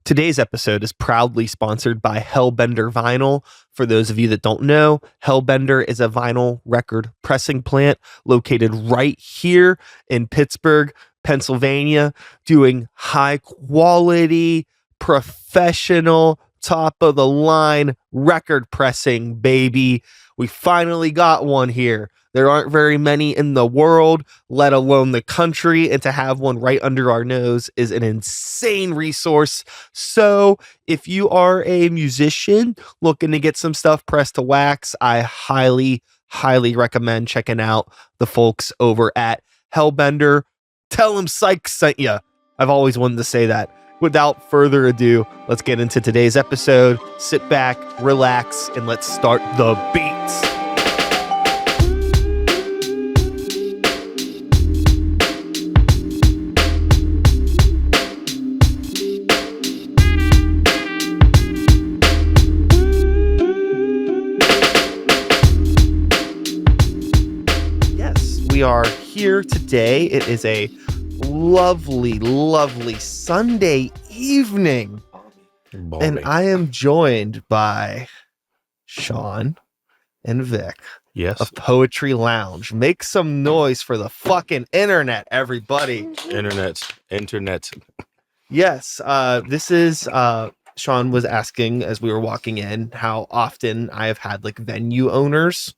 Today's episode is proudly sponsored by Hellbender Vinyl. For those of you that don't know, Hellbender is a vinyl record pressing plant located right here in Pittsburgh, Pennsylvania, doing high quality, professional, top of the line record pressing, baby. We finally got one here. There aren't very many in the world, let alone the country, and to have one right under our nose is an insane resource. So if you are a musician looking to get some stuff pressed to wax, I highly recommend checking out the folks over at Hellbender. Tell them Sykes sent you. I've always wanted to say that. Without further ado, let's get into today's episode. Sit back, relax, and let's start the beats. We are here today. It is a lovely Sunday evening. And I am joined by Sean and Vic of Poetry Lounge. Make some noise for the fucking internet, everybody. Internet. Yes, this is Sean was asking as we were walking in how often I have had like venue owners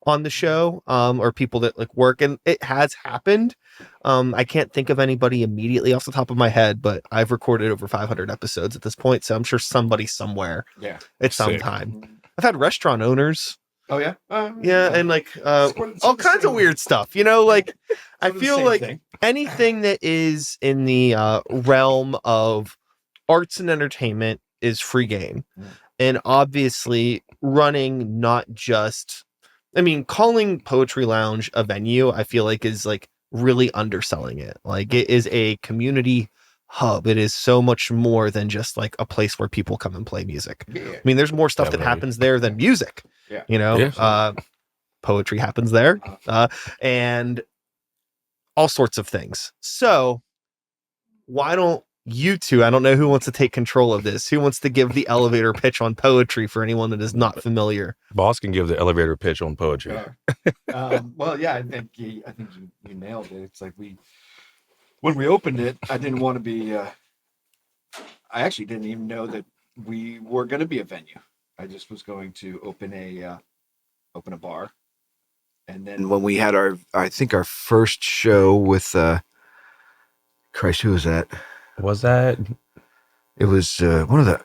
on the show, or people that like work, and it has happened. I can't think of anybody immediately off the top of my head, but I've recorded over 500 episodes at this point, so I'm sure somebody somewhere at some time. I've had restaurant owners. Oh yeah, and like all kinds of weird stuff. You know, like I feel like anything that is in the realm of arts and entertainment is free game, and obviously running not just. I mean, calling Poetry Lounge a venue, I feel like is like really underselling it. Like it is a community hub. It is so much more than just like a place where people come and play music. Yeah. I mean, there's more stuff that happens there than music. Yeah. You know, poetry happens there, and all sorts of things. So why don't you two, I don't know who wants to take control of this. Who wants to give the elevator pitch on poetry for anyone that is not familiar? Boss can give the elevator pitch on poetry. Well, yeah, I think you nailed it. It's like when we opened it, I didn't want to be. I actually didn't even know that we were going to be a venue. I just was going to open a bar, and then when we had our first show with Christ, who was that? Was that? It was one of the.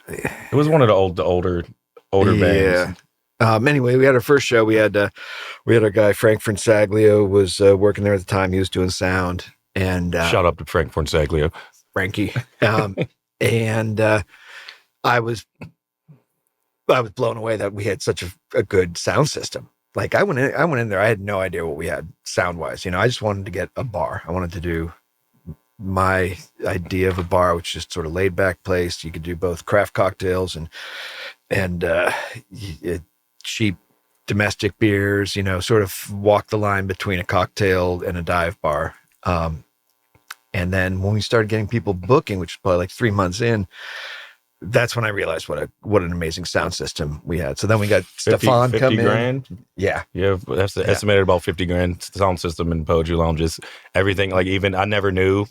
It was one of the older bands. Anyway, we had our first show. We had our guy Frank Fronsaglio was working there at the time. He was doing sound, and shout out to Frank Fronsaglio, Frankie. And I was blown away that we had such a good sound system. Like I went in there. I had no idea what we had sound wise. You know, I just wanted to get a bar. I wanted to do my idea of a bar, which is sort of laid back place. You could do both craft cocktails and cheap domestic beers, you know, sort of walk the line between a cocktail and a dive bar. And then when we started getting people booking, which was probably like 3 months in, that's when I realized what an amazing sound system we had. So then we got Stefan come in. $50,000? Yeah, that's estimated about $50,000 sound system in Poetry Lounges. Everything, like even I never knew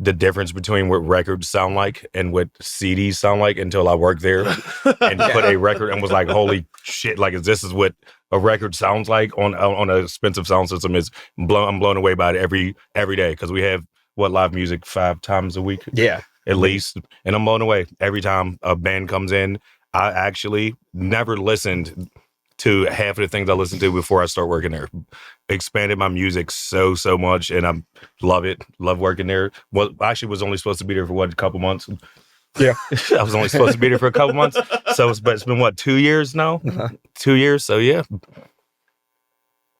the difference between what records sound like and what CDs sound like until I worked there and put a record and was like, holy shit, like this is what a record sounds like on an expensive sound system. I'm blown away by it every day because we have live music 5 times a week. Yeah. At least. And I'm blown away every time a band comes in. I actually never listened to half of the things I listened to before I start working there. Expanded my music so much, and I love it. Love working there. Well, I actually was only supposed to be there for a couple months. Yeah. I was only supposed to be there for a couple months. So it's been 2 years now? 2 years. So yeah.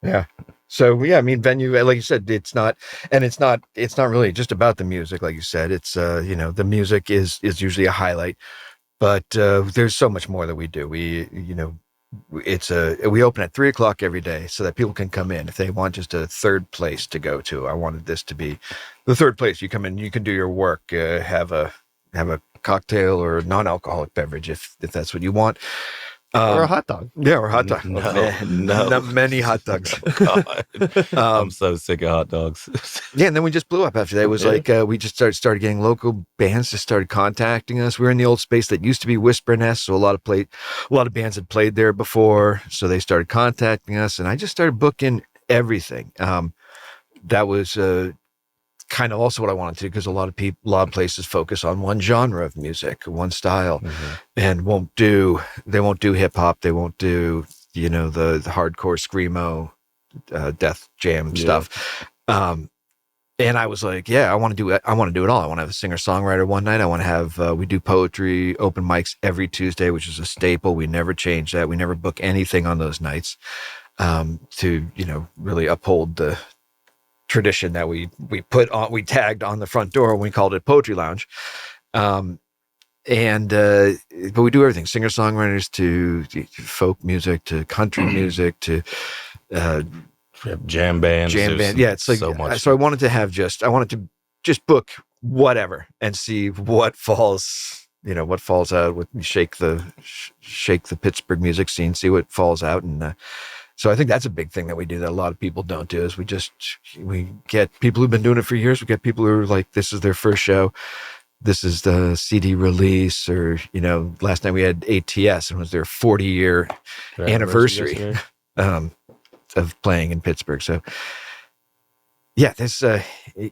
Yeah. So yeah, I mean, venue, like you said, it's not really just about the music, like you said. It's you know, the music is usually a highlight, but there's so much more that we do. We open at 3:00 every day so that people can come in if they want just a third place to go to. I wanted this to be the third place. You come in, you can do your work, have a cocktail or a non-alcoholic beverage if that's what you want. Or a hot dog. Yeah, or a hot dog. No. Not many hot dogs. God. I'm so sick of hot dogs. Yeah, and then we just blew up after that. It was like we just started getting local bands just started contacting us. We were in the old space that used to be Whisper Nest, so a lot of bands had played there before, so they started contacting us, and I just started booking everything. That was kind of also what I wanted to, because a lot of places focus on one genre of music, one style, and won't do hip hop, they won't do the hardcore screamo, death jam stuff. And I was like, yeah, I want to do it. I want to do it all. I want to have a singer songwriter one night. I want to have we do poetry open mics every Tuesday, which is a staple. We never change that. We never book anything on those nights to really uphold the tradition that we tagged on the front door when we called it Poetry Lounge. But we do everything, singer songwriters to folk music to country music to jam bands. Yeah, it's like so much. So I wanted to just book whatever and see what falls out. Shake the Pittsburgh music scene, see what falls out. And so I think that's a big thing that we do that a lot of people don't do, is we get people who've been doing it for years. We get people who are like, this is their first show. This is the CD release, or, last night we had ATS and it was their 40-year anniversary of playing in Pittsburgh. So yeah,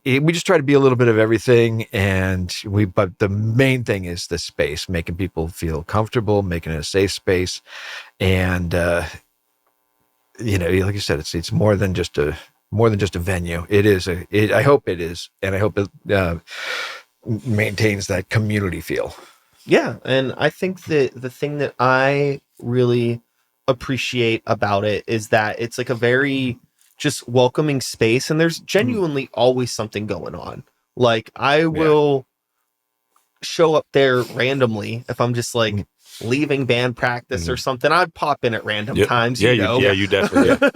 we just try to be a little bit of everything. But the main thing is the space, making people feel comfortable, making it a safe space. And, like you said, it's more than just a venue. It is I hope it is. And I hope it maintains that community feel. Yeah. And I think that the thing that I really appreciate about it is that it's like a very just welcoming space, and there's genuinely always something going on. Like I will show up there randomly if I'm just like leaving band practice or something. I'd pop in at random times. You definitely.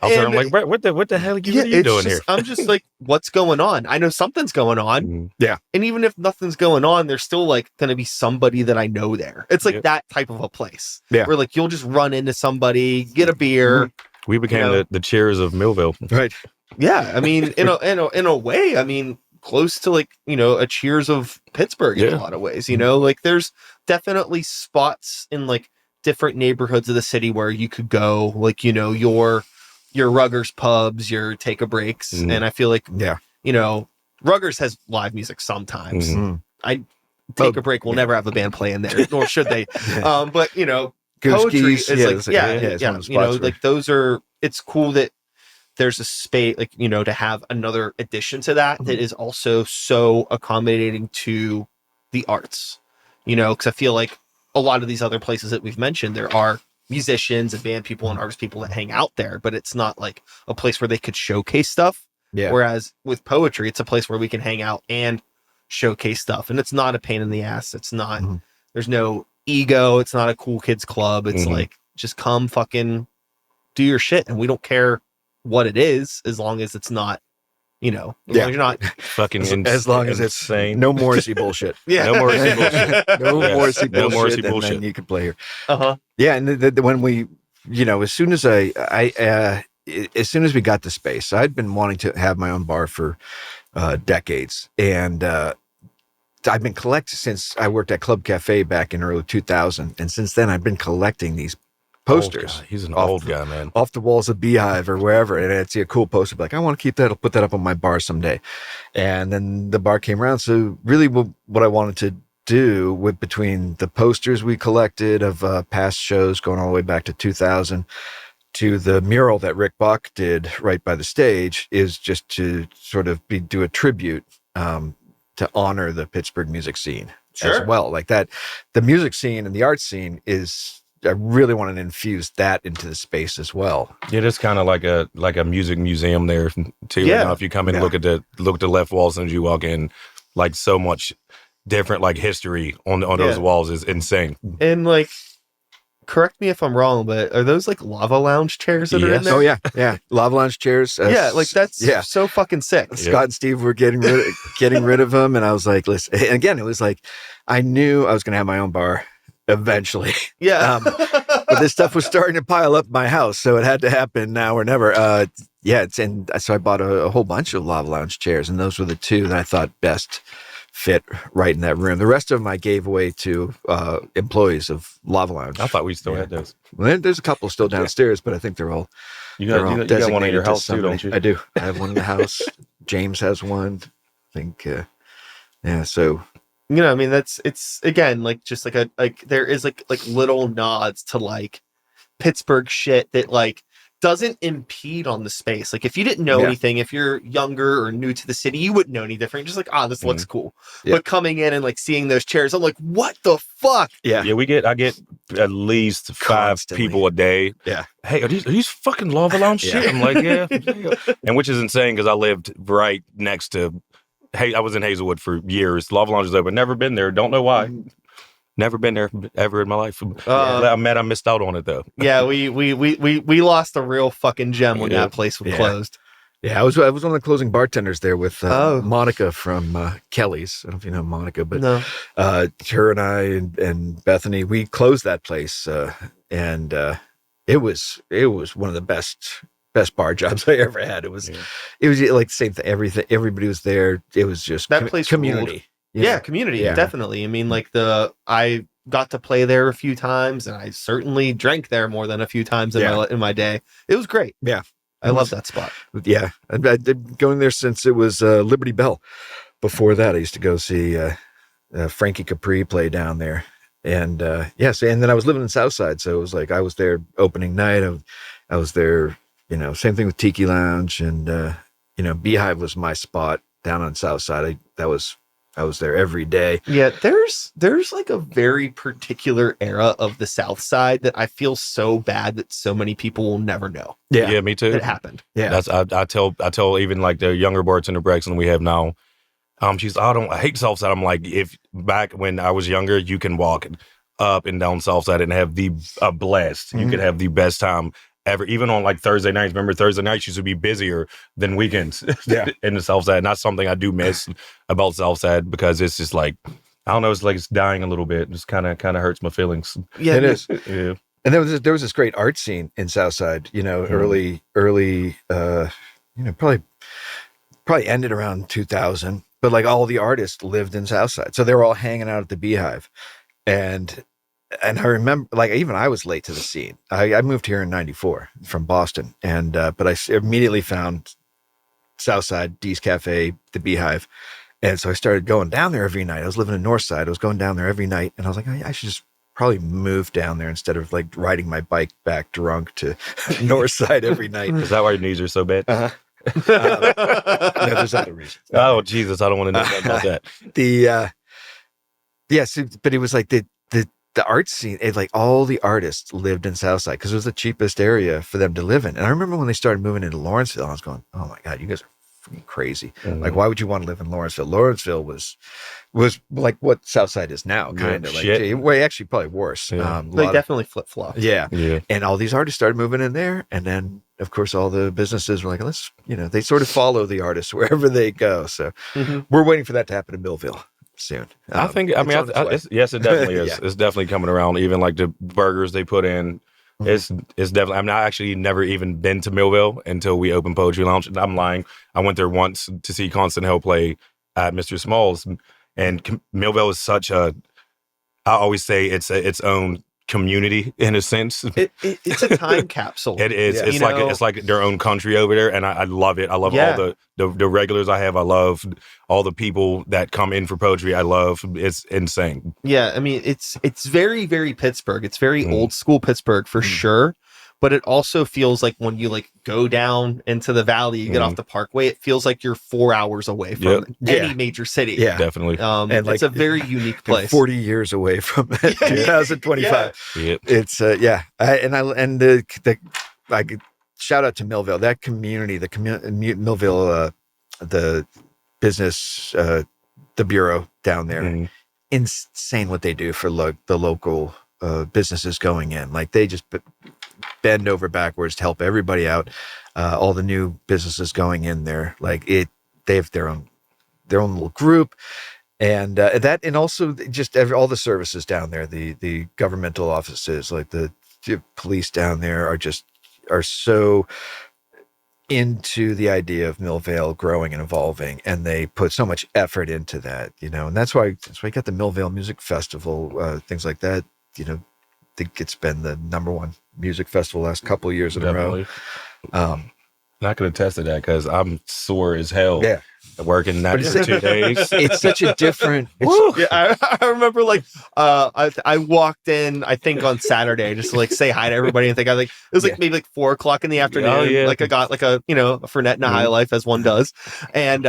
I'm like, what the hell are you doing here? I'm just like, what's going on? I know something's going on. Yeah. And even if nothing's going on, there's still like going to be somebody that I know there. It's like that type of a place. Yeah. Where like you'll just run into somebody, get a beer. We became the Cheers of Millville. Right. Yeah. I mean, in a way, I mean, close to like, a Cheers of Pittsburgh in a lot of ways, like there's definitely spots in like different neighborhoods of the city where you could go, like, your Ruggers pubs, your take a breaks. And I feel like, Ruggers has live music sometimes. Take a break will never have a band play in there, nor should they. But, poetry is like those are, it's cool that there's a space, like, to have another addition to that is also so accommodating to the arts, because I feel like a lot of these other places that we've mentioned, there are musicians and band people and artist people that hang out there, but it's not like a place where they could showcase stuff. Yeah. Whereas with poetry, it's a place where we can hang out and showcase stuff. And it's not a pain in the ass. It's not, there's no ego. It's not a cool kids club. It's like, just come fucking do your shit. And we don't care what it is, as long as it's not, as long as you're not fucking as long as it's insane. No Morrissey bullshit. No Morrissey bullshit. No Morrissey bullshit. And then you can play here. Yeah, and when we, as soon as as soon as we got the space, I'd been wanting to have my own bar for decades, and I've been collecting since I worked at Club Cafe back in early 2000, and since then I've been collecting these posters. He's an old guy, man. Off the walls of Beehive or wherever, and I'd see a cool poster, like, I want to keep that. I'll put that up on my bar someday. And then the bar came around. So really, what I wanted to do with between the posters we collected of past shows going all the way back to 2000 to the mural that Rick Bach did right by the stage is just to sort of do a tribute to honor the Pittsburgh music scene as well. Like that, the music scene and the art scene I really wanted to infuse that into the space as well. Yeah, it's kind of like a music museum there too. Yeah. If you come in and look at the left walls as you walk in, like so much different like history on those walls is insane. And like correct me if I'm wrong, but are those like lava lounge chairs that are in Yes. there? Oh yeah. Lava lounge chairs. Yeah, like that's yeah. so fucking sick. Scott and Steve were getting rid of them, and I was like, listen. And again, it was like I knew I was going to have my own bar eventually. Yeah. But this stuff was starting to pile up my house, so it had to happen now or never. And so I bought a whole bunch of lava lounge chairs, and those were the two that I thought best fit right in that room. The rest of them I gave away to employees of Lava Lounge. I thought we still had those. Well, there's a couple still downstairs, but I think they're all. You got one in designated your to house too, somebody. don't you? I do. I have one in the house. James has one. I think. Yeah. So. You know, I mean, it's again like just like there is like little nods to like Pittsburgh shit that like doesn't impede on the space. Like if you didn't know anything, if you're younger or new to the city, you wouldn't know any different. You're just like, this looks cool. Yeah. But coming in and like seeing those chairs, I'm like, what the fuck? Yeah. I get at least 5 Constantly. people a day. Yeah. Hey, are these fucking lava lounge shit? I'm like, yeah. And which is insane because I lived right next to. Hey, I was in Hazelwood for years. Lava Lounge is open. Never been there. Don't know why. Never been there ever in my life. I'm mad I missed out on it though. Yeah, we lost a real fucking gem when that place was closed. Yeah, I was one of the closing bartenders there with Monica from Kelly's. I don't know if you know Monica, but No. Her and I and Bethany, we closed that place, and it was one of the best bar jobs I ever had. It was like the same thing. Everybody was there. It was just That place community. ruled. Yeah, community, Yeah. definitely. I mean, like I got to play there a few times, and I certainly drank there more than a few times in my day. It was great. Yeah. I love that spot. Yeah, I've been going there since it was Liberty Bell. Before that, I used to go see Frankie Capri play down there, and and then I was living in Southside, so it was like I was there opening night. I was there, same thing with Tiki Lounge, and Beehive was my spot down on Southside. I was there every day. Yeah, there's like a very particular era of the South Side that I feel so bad that so many people will never know. Yeah, me too. It happened. Yeah, That's I tell even like the younger bartender Braxton we have now. She's I hate Southside. I'm like, if back when I was younger, you can walk up and down Southside and have a blast. Mm-hmm. You could have the best time ever, even on like Thursday nights. Remember, Thursday nights used to be busier than weekends in the Southside. And that's something I do miss about Southside because it's just like, I don't know, it's like it's dying a little bit. It just kind of hurts my feelings. Yeah, it is. Yeah. And there was this great art scene in Southside, early, probably ended around 2000, but like all the artists lived in Southside. So they were all hanging out at the Beehive. And I remember, like, even I was late to the scene. I moved here in '94 from Boston, but I immediately found Southside, Dee's Cafe, the Beehive, and so I started going down there every night. I was living in Northside. I was going down there every night, and I was like, I should just probably move down there instead of like riding my bike back drunk to Northside every night. Is that why your knees are so bad? No, there's other reasons. Oh Jesus, I don't want to know about that. But it was like the art scene, like all the artists lived in Southside because it was the cheapest area for them to live in. And I remember when they started moving into Lawrenceville, I was going, oh my God, you guys are freaking crazy. Mm-hmm. Like, why would you want to live in Lawrenceville? Lawrenceville was like what Southside is now, kind of like, well, actually probably worse. Yeah. they definitely flip-flop. Yeah. Yeah. And all these artists started moving in there. And then, of course, all the businesses were like, they sort of follow the artists wherever they go. So we're waiting for that to happen in Millville soon. I think, yes, it definitely is. Yeah. It's definitely coming around. Even like the burgers they put in, it's definitely. I actually never even been to Millville until we opened Poetry Lounge. I'm lying. I went there once to see Constant Hell play at Mr. Small's, and Millville is such a. I always say it's its own community in a sense. It's a time capsule. It is. Yeah. It's like their own country over there, and I love it. I love all the regulars I have. I love all the people that come in for poetry. I love. It's insane. Yeah, I mean, it's very, very Pittsburgh. It's very old school Pittsburgh for sure. But it also feels like when you like go down into the valley, you get off the Parkway, it feels like you're 4 hours away from any major city. Yeah. Definitely. And like, it's a very unique place. 40 years away from 2025. Yep. It's shout out to Millville, that community, Millville, the business, the bureau down there, insane what they do for the local businesses going in. Like they just bend over backwards to help everybody out. All the new businesses going in there, like they have their own little group. And and also just all the services down there, the governmental offices, like the police down there are so into the idea of Millvale growing and evolving, and they put so much effort into that, and that's why you got the Millvale Music Festival, things like that. I think it's been the #1 music festival last couple of years in a row. Not going to attest to that because I'm sore as hell. Yeah. Working that for 2 days. It's such a different. Yeah, I remember I walked in, I think on Saturday, just to like say hi to everybody and think it was like maybe like 4:00 in the afternoon. Oh, yeah. Like I got like a Fernet and a High Life as one does, and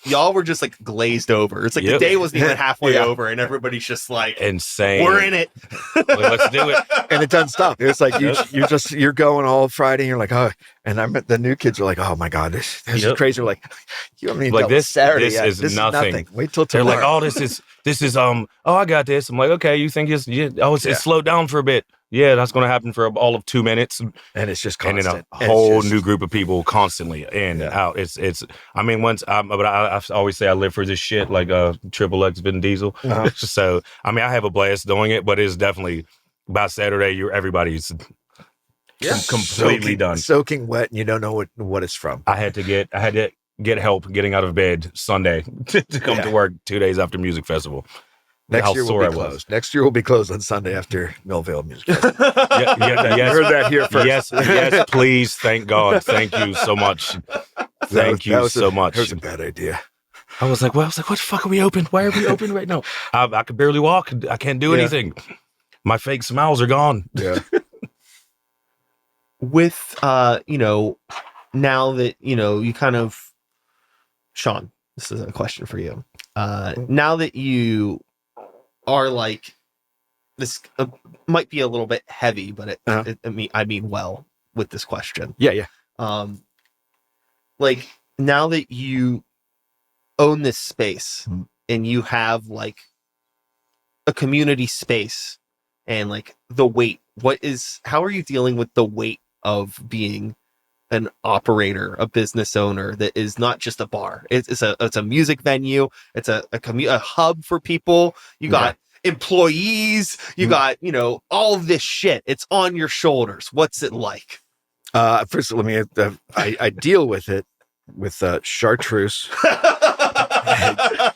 y'all were just like glazed over. It's like the day wasn't even halfway over, and everybody's just like insane. We're in it. Let's do it, and it doesn't stop. It's like you're going all Friday. And you're like, oh, and the new kids are like, oh my god, this is crazy. We're like, you haven't even this Saturday this yet. is This is nothing. Wait till They're tomorrow. like, oh, this is oh, I got this. I'm like, okay, you think it's slowed down for a bit. Yeah, that's going to happen for all of 2 minutes, and it's just constant. And then a whole new group of people constantly in and out. It's. I mean, but I always say I live for this shit, like Triple X Vin Diesel. Uh-huh. So I mean, I have a blast doing it, but it's definitely by Saturday, everybody's completely done, soaking wet, and you don't know what it's from. I had to get help getting out of bed Sunday to come to work 2 days after music festival. Next year will be closed. Next year will be closed on Sunday after Millvale Music Festival. Yes, heard that here first. Yes, please. Thank God. Thank you so much. Thank you so much. That was a bad idea. I was like, what the fuck are we open? Why are we open right now? I could barely walk. I can't do anything. My fake smiles are gone. Yeah. With now that you kind of, Sean, this is a question for you. Now that you are like, this might be a little bit heavy, but I mean well with this question. Yeah. Like now that you own this space and you have like a community space and like the weight, how are you dealing with the weight of being an operator, a business owner that is not just a bar? It's a music venue. It's a hub for people. You got employees. You got all of this shit. It's on your shoulders. What's it like? First, let me. I deal with it with chartreuse,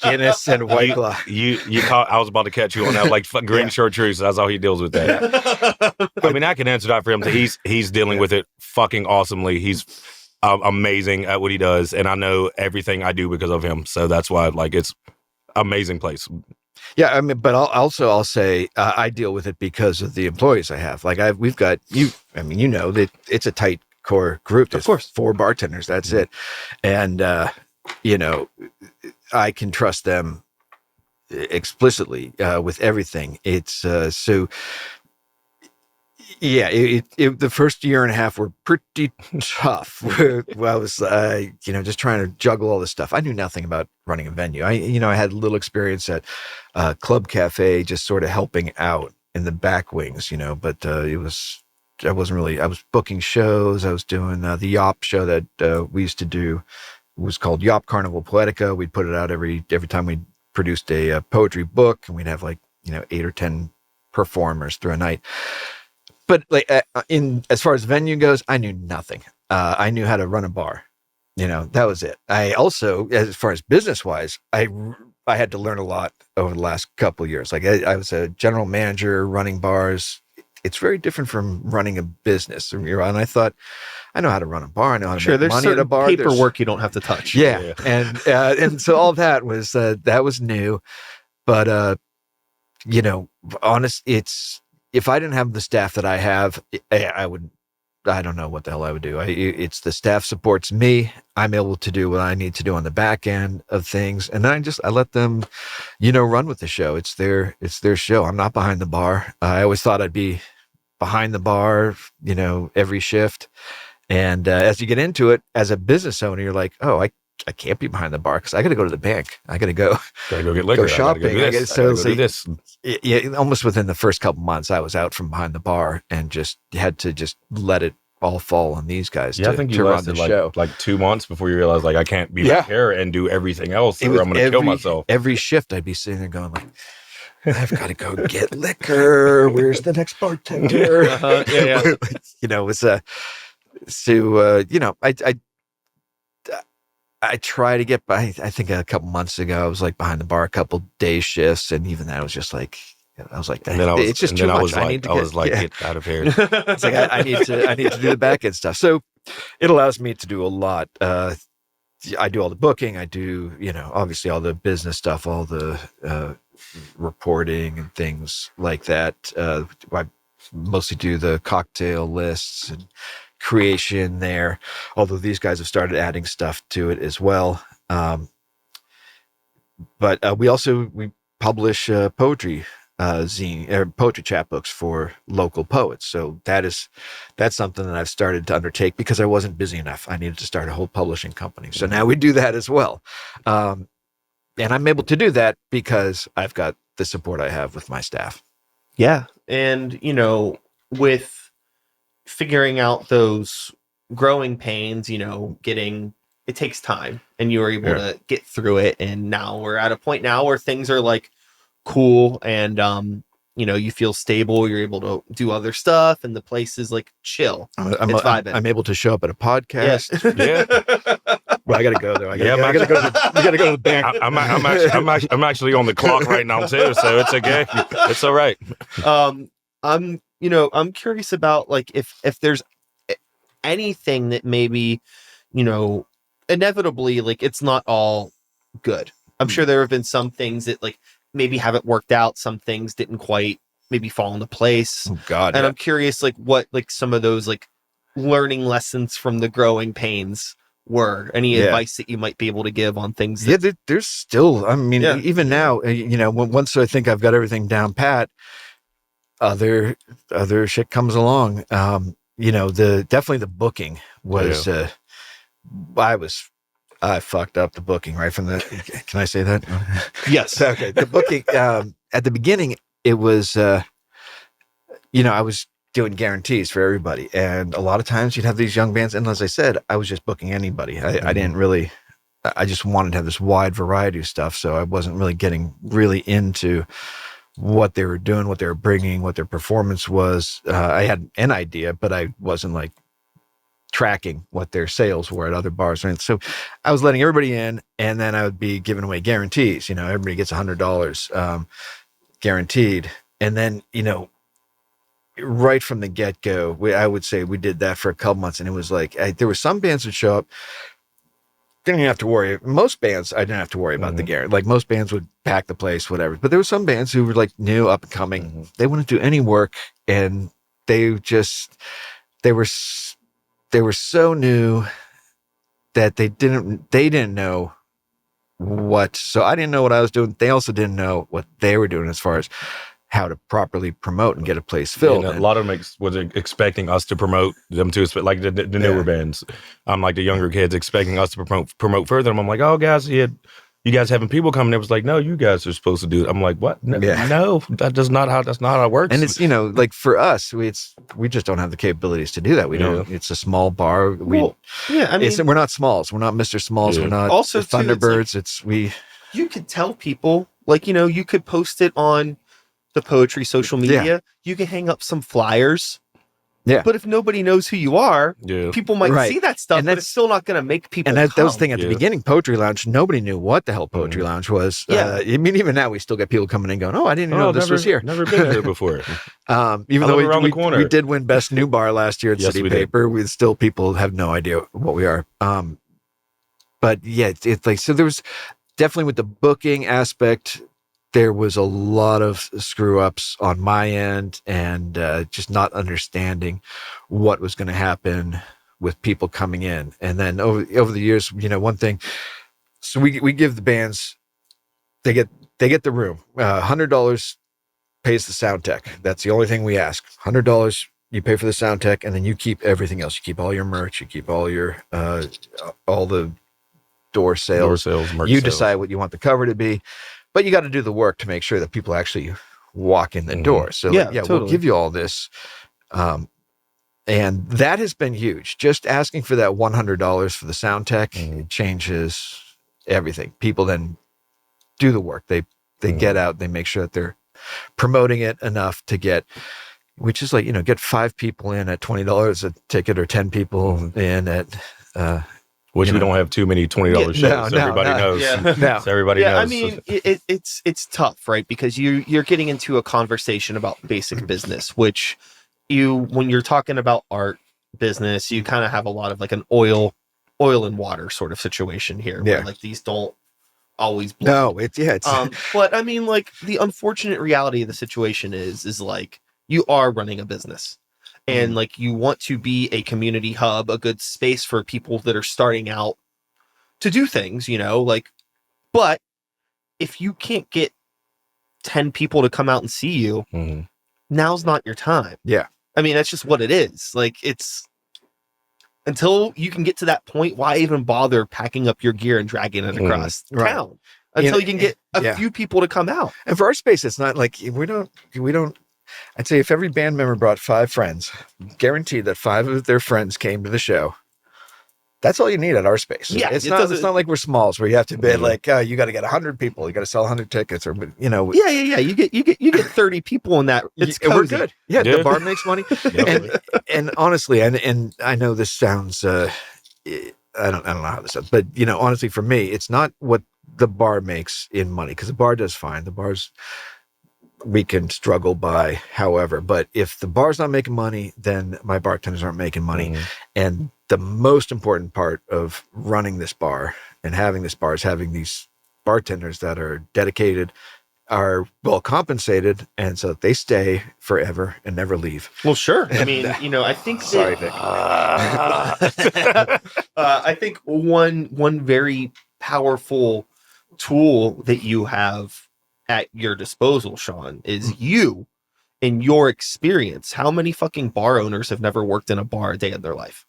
Guinness, and White Claw. I was about to catch you on that, like green chartreuse. That's how he deals with that. I mean, I can answer that for him. He's dealing with it fucking awesomely. He's amazing at what he does, and I know everything I do because of him. So that's why, it's amazing place. Yeah, I mean, but I'll say I deal with it because of the employees I have. Like we've got you. I mean, that it's a tight core group. There's, of course, 4 bartenders. That's it, and I can trust them explicitly with everything. It's so. Yeah, the first year and a half were pretty tough. I was, just trying to juggle all this stuff. I knew nothing about running a venue. I had a little experience at Club Cafe, just sort of helping out in the back wings, but I was booking shows. I was doing the Yop show that we used to do. It was called Yop Carnival Poetica. We'd put it out every time we produced a poetry book, and we'd have 8 or 10 performers through a night. But as far as venue goes, I knew nothing. I knew how to run a bar. That was it. I also, as far as business wise, I had to learn a lot over the last couple of years. Like I was a general manager running bars. It's very different from running a business. And I thought, I know how to run a bar. I know how to make money at a bar. Paperwork you don't have to touch. Yeah. And so all that was new. But if I didn't have the staff that I have, I don't know what the hell I would do. It's the staff supports me. I'm able to do what I need to do on the back end of things. And then I let them, run with the show. It's their show. I'm not behind the bar. I always thought I'd be behind the bar, every shift. And as you get into it as a business owner, you're like, oh, I can't be behind the bar because I got to go to the bank. I got to go Gotta go get liquor. go shopping. I gotta do this. I gotta go do this. Yeah, almost within the first couple months, I was out from behind the bar and just had to just let it all fall on these guys. Yeah, I think you run the lasted show. like 2 months before you realized like I can't be back here and do everything else, or I'm gonna kill myself. Every shift, I'd be sitting there going like, I've got to go get liquor. Where's the next bartender? Yeah. You know, it was you know, I try to get by. I think a couple months ago, I was like behind the bar a couple day shifts, and even that was just like, I was like, And then it's just too much. I was like, get out of here. It's like I need to do the back end stuff. So it allows me to do a lot. I do all the booking. I do, you know, obviously all the business stuff, all the reporting and things like that. I mostly do the cocktail lists and creation there, although these guys have started adding stuff to it as well. But we publish poetry zine or poetry chapbooks for local poets. So that's something that I've started to undertake because I wasn't busy enough. I needed to start a whole publishing company. So now we do that as well. And I'm able to do that because I've got the support I have with my staff. Yeah. And, you know, with figuring out those growing pains, you know, it takes time, and you were able to get through it. And now we're at a point now where things are like cool, and, you know, you feel stable, you're able to do other stuff, and the place is like chill. I'm able to show up at a podcast. Yeah. Well, I got to go though. We got to go to the bank. I'm actually on the clock right now too, so it's okay. It's all right. I'm curious about like if there's anything that maybe, you know, inevitably, like it's not all good. I'm sure there have been some things that like maybe haven't worked out. Some things didn't quite maybe fall into place. Oh God. And I'm curious like what like some of those like learning lessons from the growing pains were. Any advice that you might be able to give on things that, there's still, I mean, even now, you know, once I think I've got everything down pat, other shit comes along. You know, definitely the booking was I fucked up the booking right from the, can I say that? Yes. Okay. The booking, at the beginning, it was, you know, I was doing guarantees for everybody. And a lot of times you'd have these young bands. And as I said, I was just booking anybody. I didn't really, I just wanted to have this wide variety of stuff. So I wasn't really getting really into what they were doing, what they were bringing, what their performance was. I had an idea, but I wasn't like tracking what their sales were at other bars. So I was letting everybody in, and then I would be giving away guarantees. You know, everybody gets $100 guaranteed. And then, you know, right from the get-go, I would say we did that for a couple months, and it was like, there were some bands that show up, didn't have to worry. Most bands, I didn't have to worry about the guarantee. Like most bands would pack the place, whatever. But there were some bands who were like new, up and coming. They wouldn't do any work, and they were so new that they didn't know what. So I didn't know what I was doing. They also didn't know what they were doing as far as how to properly promote and get a place filled. And a lot of them was expecting us to promote them too, like the newer bands. Like the younger kids expecting us to promote further. And I'm like, oh, guys, you guys having people coming. It was like, no, you guys are supposed to do it. I'm like, what? No, that's not how it works. And it's, you know, like for us, we just don't have the capabilities to do that. We don't. It's a small bar. We're not Smalls. We're not Mr. Smalls. We're not also Thunderbirds. You could tell people, like, you know, you could post it on the poetry social media. You can hang up some flyers. Yeah. But if nobody knows who you are, people might see that stuff, but it's still not going to make people come. That was the thing at the beginning, Poetry Lounge, nobody knew what the hell Poetry Lounge was. I mean, even now we still get people coming in going, oh, I didn't know this was here. Never been here before. Even though we did win Best New Bar last year at City Paper, we still people have no idea what we are. But yeah, it's like, so there was definitely with the booking aspect, there was a lot of screw ups on my end and just not understanding what was going to happen with people coming in. And then over the years, you know, one thing, so we give the bands, they get the room, $100 pays the sound tech. That's the only thing we ask. $100 you pay for the sound tech, and then you keep everything else. You keep all your merch, you keep all your all the door sales. merch You sales. decide what you want the cover to be, but you got to do the work to make sure that people actually walk in the door. So Yeah, we'll totally. give you all this. And that has been huge. Just asking for that $100 for the sound tech it changes everything. People then do the work. They get out, they make sure that they're promoting it enough to get, which is like, get 5 people in at $20 a ticket or 10 people in at, which we don't have too many $20 shows. Everybody knows. Yeah. no. So everybody knows. I mean, it's tough, right? Because you're getting into a conversation about basic business, which when you're talking about art business, you kind of have a lot of like an oil and water sort of situation here, where like these don't always blend. No, it's but I mean, like, the unfortunate reality of the situation is like, you are running a business, and like, you want to be a community hub, a good space for people that are starting out to do things, like, but if you can't get 10 people to come out and see you, now's not your time. Yeah. I mean, that's just what it is. Like, it's until you can get to that point, why even bother packing up your gear and dragging it across town? Until you can get a few people to come out. And for our space, it's not like we don't. I'd say if every band member brought 5 friends, guaranteed that 5 of their friends came to the show. That's all you need at our space. Yeah, it's not like we're smalls where you have to bid like you got to get 100 people, you got to sell 100 tickets, or Yeah. You get 30 people in that. It's we're cozy. good. Yeah, the bar makes money. and honestly, and I know this sounds I don't know how this sounds, but honestly, for me, it's not what the bar makes in money, because the bar does fine. The bars we can struggle by, however, but if the bar's not making money, then my bartenders aren't making money. And the most important part of running this bar and having this bar is having these bartenders that are dedicated, are well compensated, and so they stay forever and never leave. Well, sure. I mean, I think Sorry, Vic. I think one very powerful tool that you have at your disposal, Sean, is you and your experience. How many fucking bar owners have never worked in a bar a day in their life?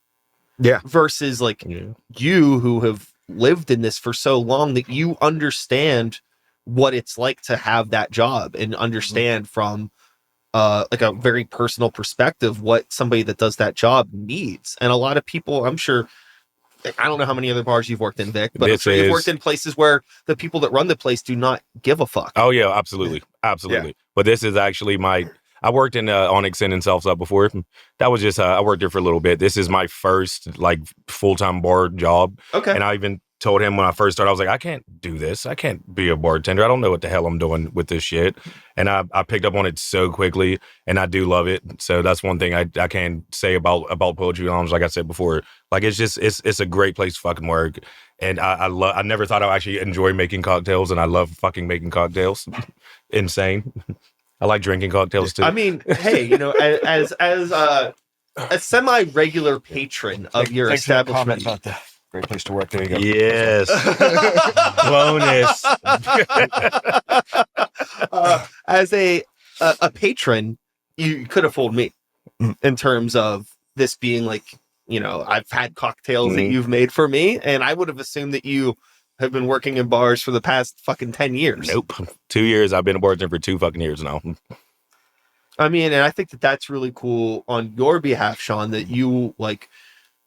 Yeah. Versus like you, who have lived in this for so long that you understand what it's like to have that job, and understand from like a very personal perspective what somebody that does that job needs. And a lot of people, I'm sure, I don't know how many other bars you've worked in, Vic, but I'm sure you've worked in places where the people that run the place do not give a fuck. Oh yeah, absolutely. Yeah. But this is actually I worked in Onyx Inn and Self's Up before. That was just I worked there for a little bit. This is my first like full-time bar job. Okay. And I even told him when I first started, I was like, I can't do this. I can't be a bartender. I don't know what the hell I'm doing with this shit. And I picked up on it so quickly, and I do love it. So that's one thing I can say about Poetry Lounge. Like I said before, like it's a great place to fucking work. And I never thought I'd actually enjoy making cocktails, and I love fucking making cocktails. Insane. I like drinking cocktails too. I mean, hey, as a semi-regular patron of your establishment. Great place to work. There you go. Yes. Bonus. As a patron, you could have fooled me in terms of this being like, I've had cocktails that you've made for me, and I would have assumed that you have been working in bars for the past fucking 10 years. Nope. 2 years. I've been a bartender for 2 fucking years now. I mean, and I think that that's really cool on your behalf, Sean, that you like,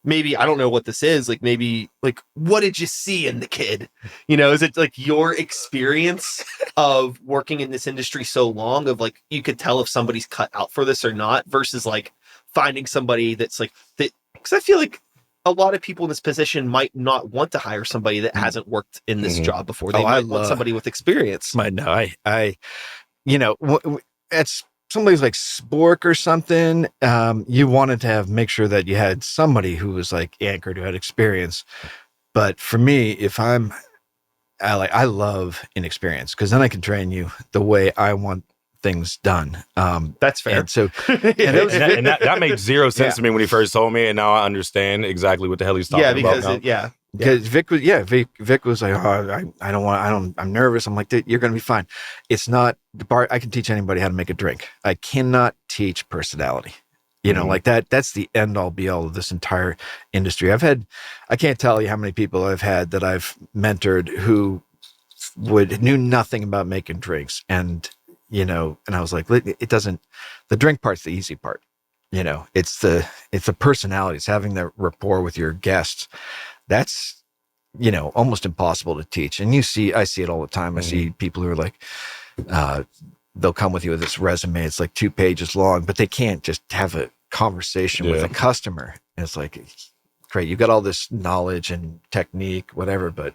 maybe, I don't know what this is, like, maybe, like, what did you see in the kid? Is it like your experience of working in this industry so long, of like, you could tell if somebody's cut out for this or not, versus like finding somebody that's like, that, because I feel like a lot of people in this position might not want to hire somebody that hasn't worked in this job before. They might want somebody with experience. It's somebody's like Spork or something. You wanted to make sure that you had somebody who was like anchored, who had experience. But for me, I love inexperience, because then I can train you the way I want things done. That's fair. And so, and that made zero sense to me when he first told me, and now I understand exactly what the hell he's talking about. Because Vic was like, oh, I'm nervous. I'm like, you're going to be fine. It's not the bar. I can teach anybody how to make a drink. I cannot teach personality. You know, like that's the end all be all of this entire industry. I can't tell you how many people I've had that I've mentored who knew nothing about making drinks. And, you know, and I was like, the drink part's the easy part. You know, it's the personality. It's having that rapport with your guests. That's, you know, almost impossible to teach. And I see it all the time. I see people who are like, they'll come with you with this resume. It's like 2 pages long, but they can't just have a conversation with a customer. And it's like, great, you got all this knowledge and technique, whatever, but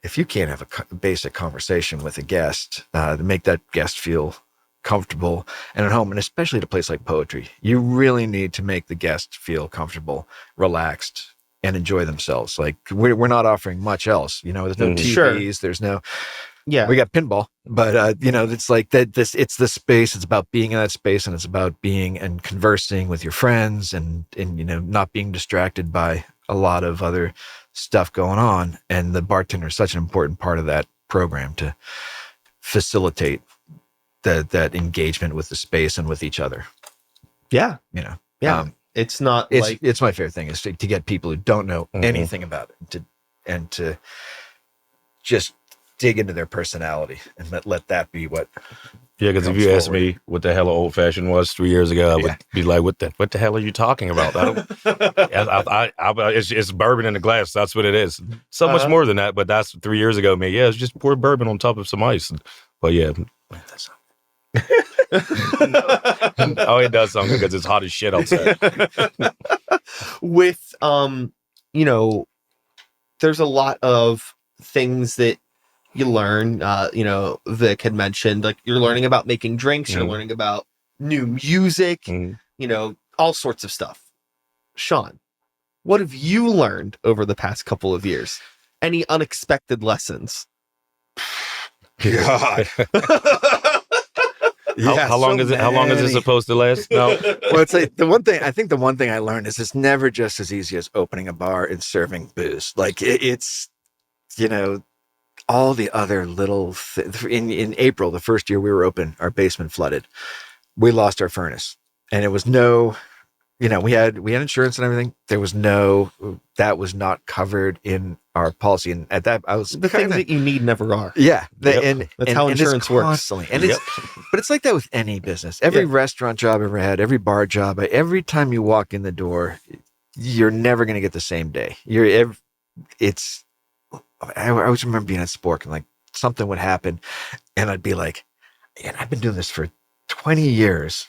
if you can't have a basic conversation with a guest to make that guest feel comfortable and at home, and especially at a place like Poetry, you really need to make the guest feel comfortable, relaxed, and enjoy themselves. Like we're not offering much else. You know, there's no TVs, there's no. Yeah, we got pinball, but you know, it's like that. It's the space. It's about being in that space, and it's about being and conversing with your friends, and you know, not being distracted by a lot of other stuff going on. And the bartender is such an important part of that program to facilitate that engagement with the space and with each other. Yeah, you know, it's not. It's my favorite thing is to get people who don't know anything about it to just dig into their personality and let that be what. Yeah, because if you asked me what the hell an old fashioned was 3 years ago, I would be like, "What the hell are you talking about?" It's bourbon in a glass. That's what it is. So much more than that, but that's 3 years ago. Me, it's just pour bourbon on top of some ice. But yeah, that's oh, it does something because it's hot as shit outside. With you know, there's a lot of things that you learn. You know, Vic had mentioned, like, you're learning about making drinks, you're learning about new music, you know, all sorts of stuff. Sean, what have you learned over the past couple of years? Any unexpected lessons? God. How long is it? How long is it supposed to last? No. Well, it's like the one thing I learned is it's never just as easy as opening a bar and serving booze. Like it's, you know, all the other little in April, the first year we were open, our basement flooded. We lost our furnace, and it was you know, we had insurance and everything. That was not covered in our policy. And at that, I was the things that you need never are. Yeah. And that's how insurance works. And but it's like that with any business. Every restaurant job I ever had, every bar job, every time you walk in the door, you're never going to get the same day. I always remember being at Spork and like something would happen and I'd be like, man, I've been doing this for 20 years.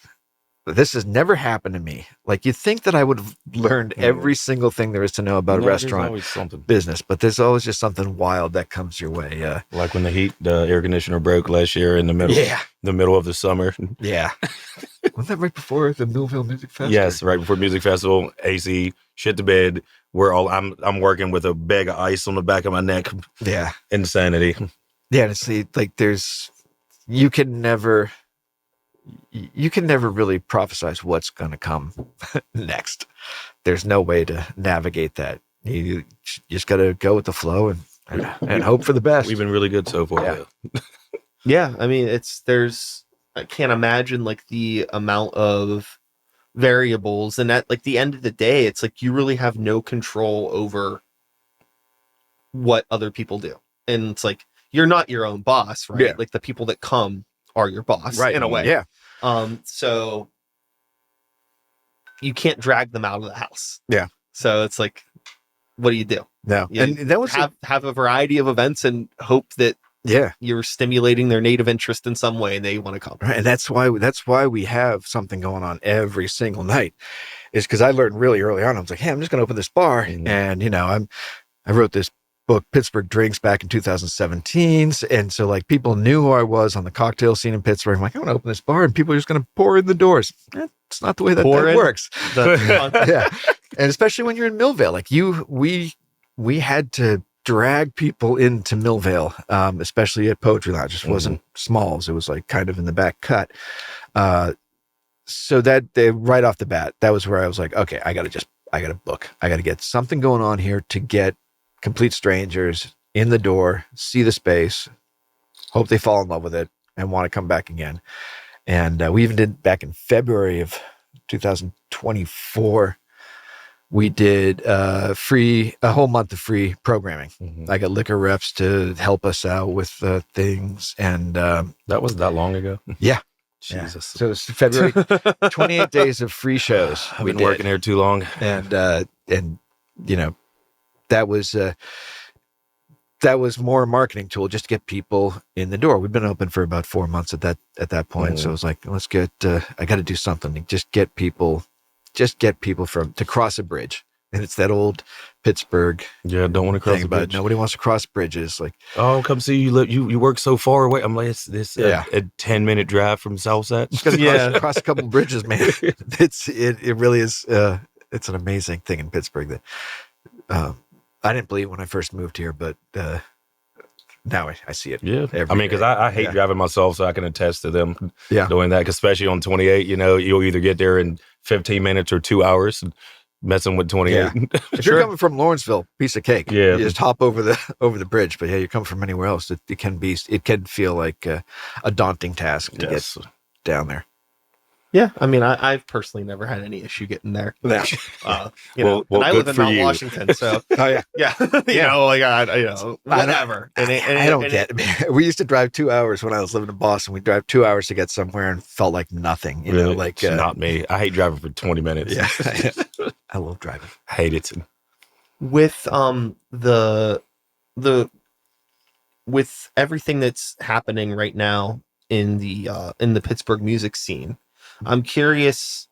This has never happened to me. Like, you think that I would have learned every single thing there is to know about a restaurant business, but there's always just something wild that comes your way. Like when the air conditioner broke last year in the middle of the summer. Yeah. Was that right before the Millville Music Festival? Yes, right before Music Festival. AC, shit to bed. I'm working with a bag of ice on the back of my neck. Yeah. Insanity. Yeah, and it's like you can never really prophesize what's going to come next. There's no way to navigate that. You just got to go with the flow and hope for the best. We've been really good so far. Yeah. Yeah. I mean, I can't imagine like the amount of variables, and at like the end of the day, it's like you really have no control over what other people do. And it's like, you're not your own boss, right? Yeah. Like the people that come are your boss, right, in a way. Yeah. So you can't drag them out of the house. Yeah. So it's like, what do you do? No. And that was have a variety of events and hope that you're stimulating their native interest in some way and they want to come. Right. And that's why we have something going on every single night, is because I learned really early on. I was like, hey, I'm just going to open this bar. And, you know, I wrote this book, Pittsburgh Drinks, back in 2017. And so like people knew who I was on the cocktail scene in Pittsburgh. I'm like, I want to open this bar and people are just going to pour in the doors. It's not the way that works. Yeah. And especially when you're in Millvale, like we had to drag people into Millvale, especially at Poetry Lounge. It just wasn't Smalls. It was like kind of in the back cut. So that right off the bat, that was where I was like, okay, I got to book. I got to get something going on here to get complete strangers in the door, see the space, hope they fall in love with it and want to come back again. And we even did back in February of 2024, we did a whole month of free programming. Mhm. I got liquor reps to help us out with things, and That was that long ago. yeah. Jesus. So it's February, 28 days of free shows. I've been working here too long. And you know, that was more a marketing tool just to get people in the door. We've been open for about 4 months at that point. So it was like, let's get, I got to do something to just get people to cross a bridge. And it's that old Pittsburgh. Yeah, don't want to cross thing the about bridge. nobody wants to cross bridges. Like, oh, come see you. You work so far away. I'm like, it's a 10-minute drive from Southside. cross a couple bridges, man. It really is. It's an amazing thing in Pittsburgh that I didn't believe when I first moved here, but now I see it. Yeah, every I mean, because day. I hate driving myself, so I can attest to them doing that. 'Cause especially on 28, you'll either get there in 15 minutes or 2 hours. Messing with 28. Yeah. If you're coming from Lawrenceville, piece of cake. Yeah. You just hop over the bridge. But yeah, you come from anywhere else, it can feel like a daunting task to get down there. Yeah, I mean, I've personally never had any issue getting there. Yeah. And I live in Mount Washington, so Oh yeah. yeah, whatever. I don't get it, man. We used to drive 2 hours when I was living in Boston. We'd drive 2 hours to get somewhere and felt like nothing. You know, like it's not me. I hate driving for 20 minutes. Yeah. I love driving. I hate it. With with everything that's happening right now in the Pittsburgh music scene, I'm curious,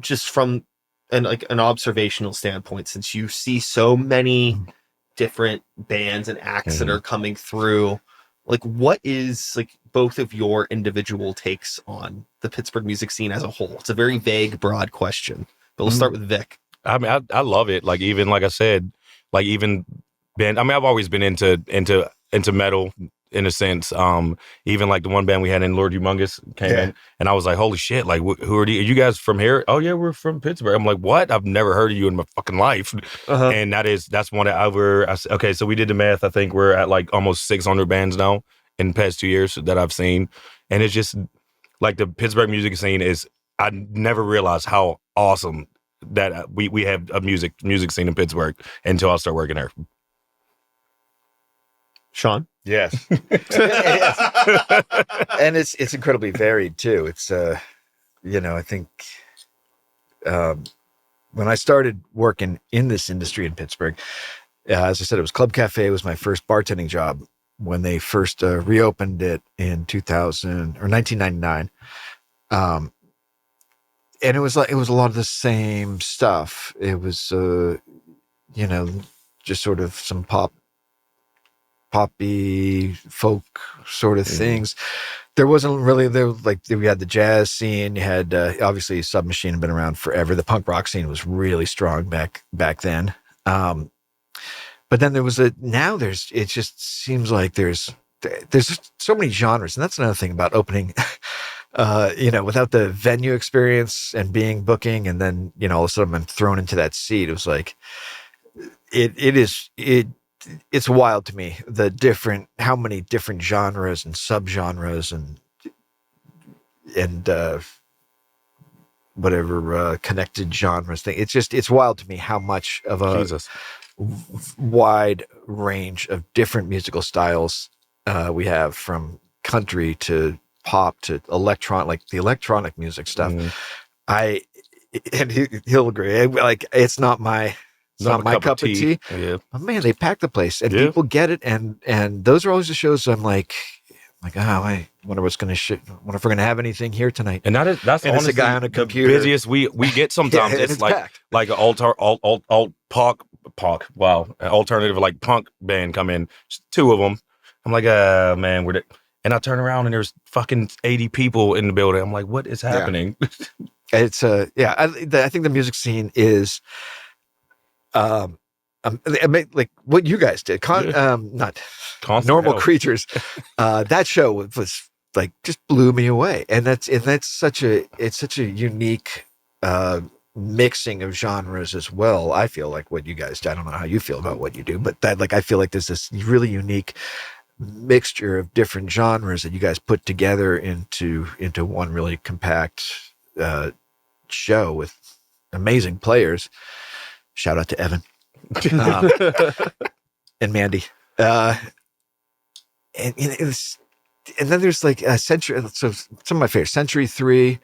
just from an observational standpoint, since you see so many different bands and acts that are coming through, like, what is like both of your individual takes on the Pittsburgh music scene as a whole? It's a very vague, broad question, but we'll start with Vic. I mean, I love it. Like, even like I said, like even band. I mean, I've always been into metal. In a sense, even like the one band we had in Lord Humongous came in, and I was like, "Holy shit! Like, who are you guys from here?" Oh yeah, we're from Pittsburgh. I'm like, "What? I've never heard of you in my fucking life." And that's one that okay, so we did the math. I think we're at like almost 600 bands now in the past 2 years that I've seen, and it's just like the Pittsburgh music scene is. I never realized how awesome that we have a music scene in Pittsburgh until I start working there. Sean? Yes. And it's incredibly varied too. It's I think when I started working in this industry in Pittsburgh, as I said, it was Club Cafe was my first bartending job when they first reopened it in 1999. And it was a lot of the same stuff. It was just sort of some poppy folk sort of things. There wasn't really we had the jazz scene. You had obviously Submachine had been around forever. The punk rock scene was really strong back then. But then there was it just seems like there's so many genres, and that's another thing about opening. Without the venue experience and being booking, and then all of a sudden I'm thrown into that seat. It was like it's wild to me how many different genres and subgenres and whatever connected genres thing. It's wild to me how much of a wide range of different musical styles we have, from country to pop to electronic, like the electronic music stuff. He'll agree. Like, it's not my cup of tea. Yeah. But man, they pack the place and people get it. And those are always the shows I'm like, I wonder what's going to wonder if we're going to have anything here tonight. And that's honestly a guy on a computer. The busiest we get sometimes. It's like packed. Like an alt alternative like punk band come in, just 2 of them. I'm like, man, and I turn around and there's fucking 80 people in the building. I'm like, what is happening? It's I think the music scene is like what you guys did. Not Constant Normal hell. Creatures. That show was like just blew me away, and that's such a unique mixing of genres as well. I feel like what you guys do. I don't know how you feel about what you do, but I feel like there's this really unique mixture of different genres that you guys put together into one really compact show with amazing players. Shout out to Evan and Mandy. And then there's like a Century. So some of my favorites: Century 3,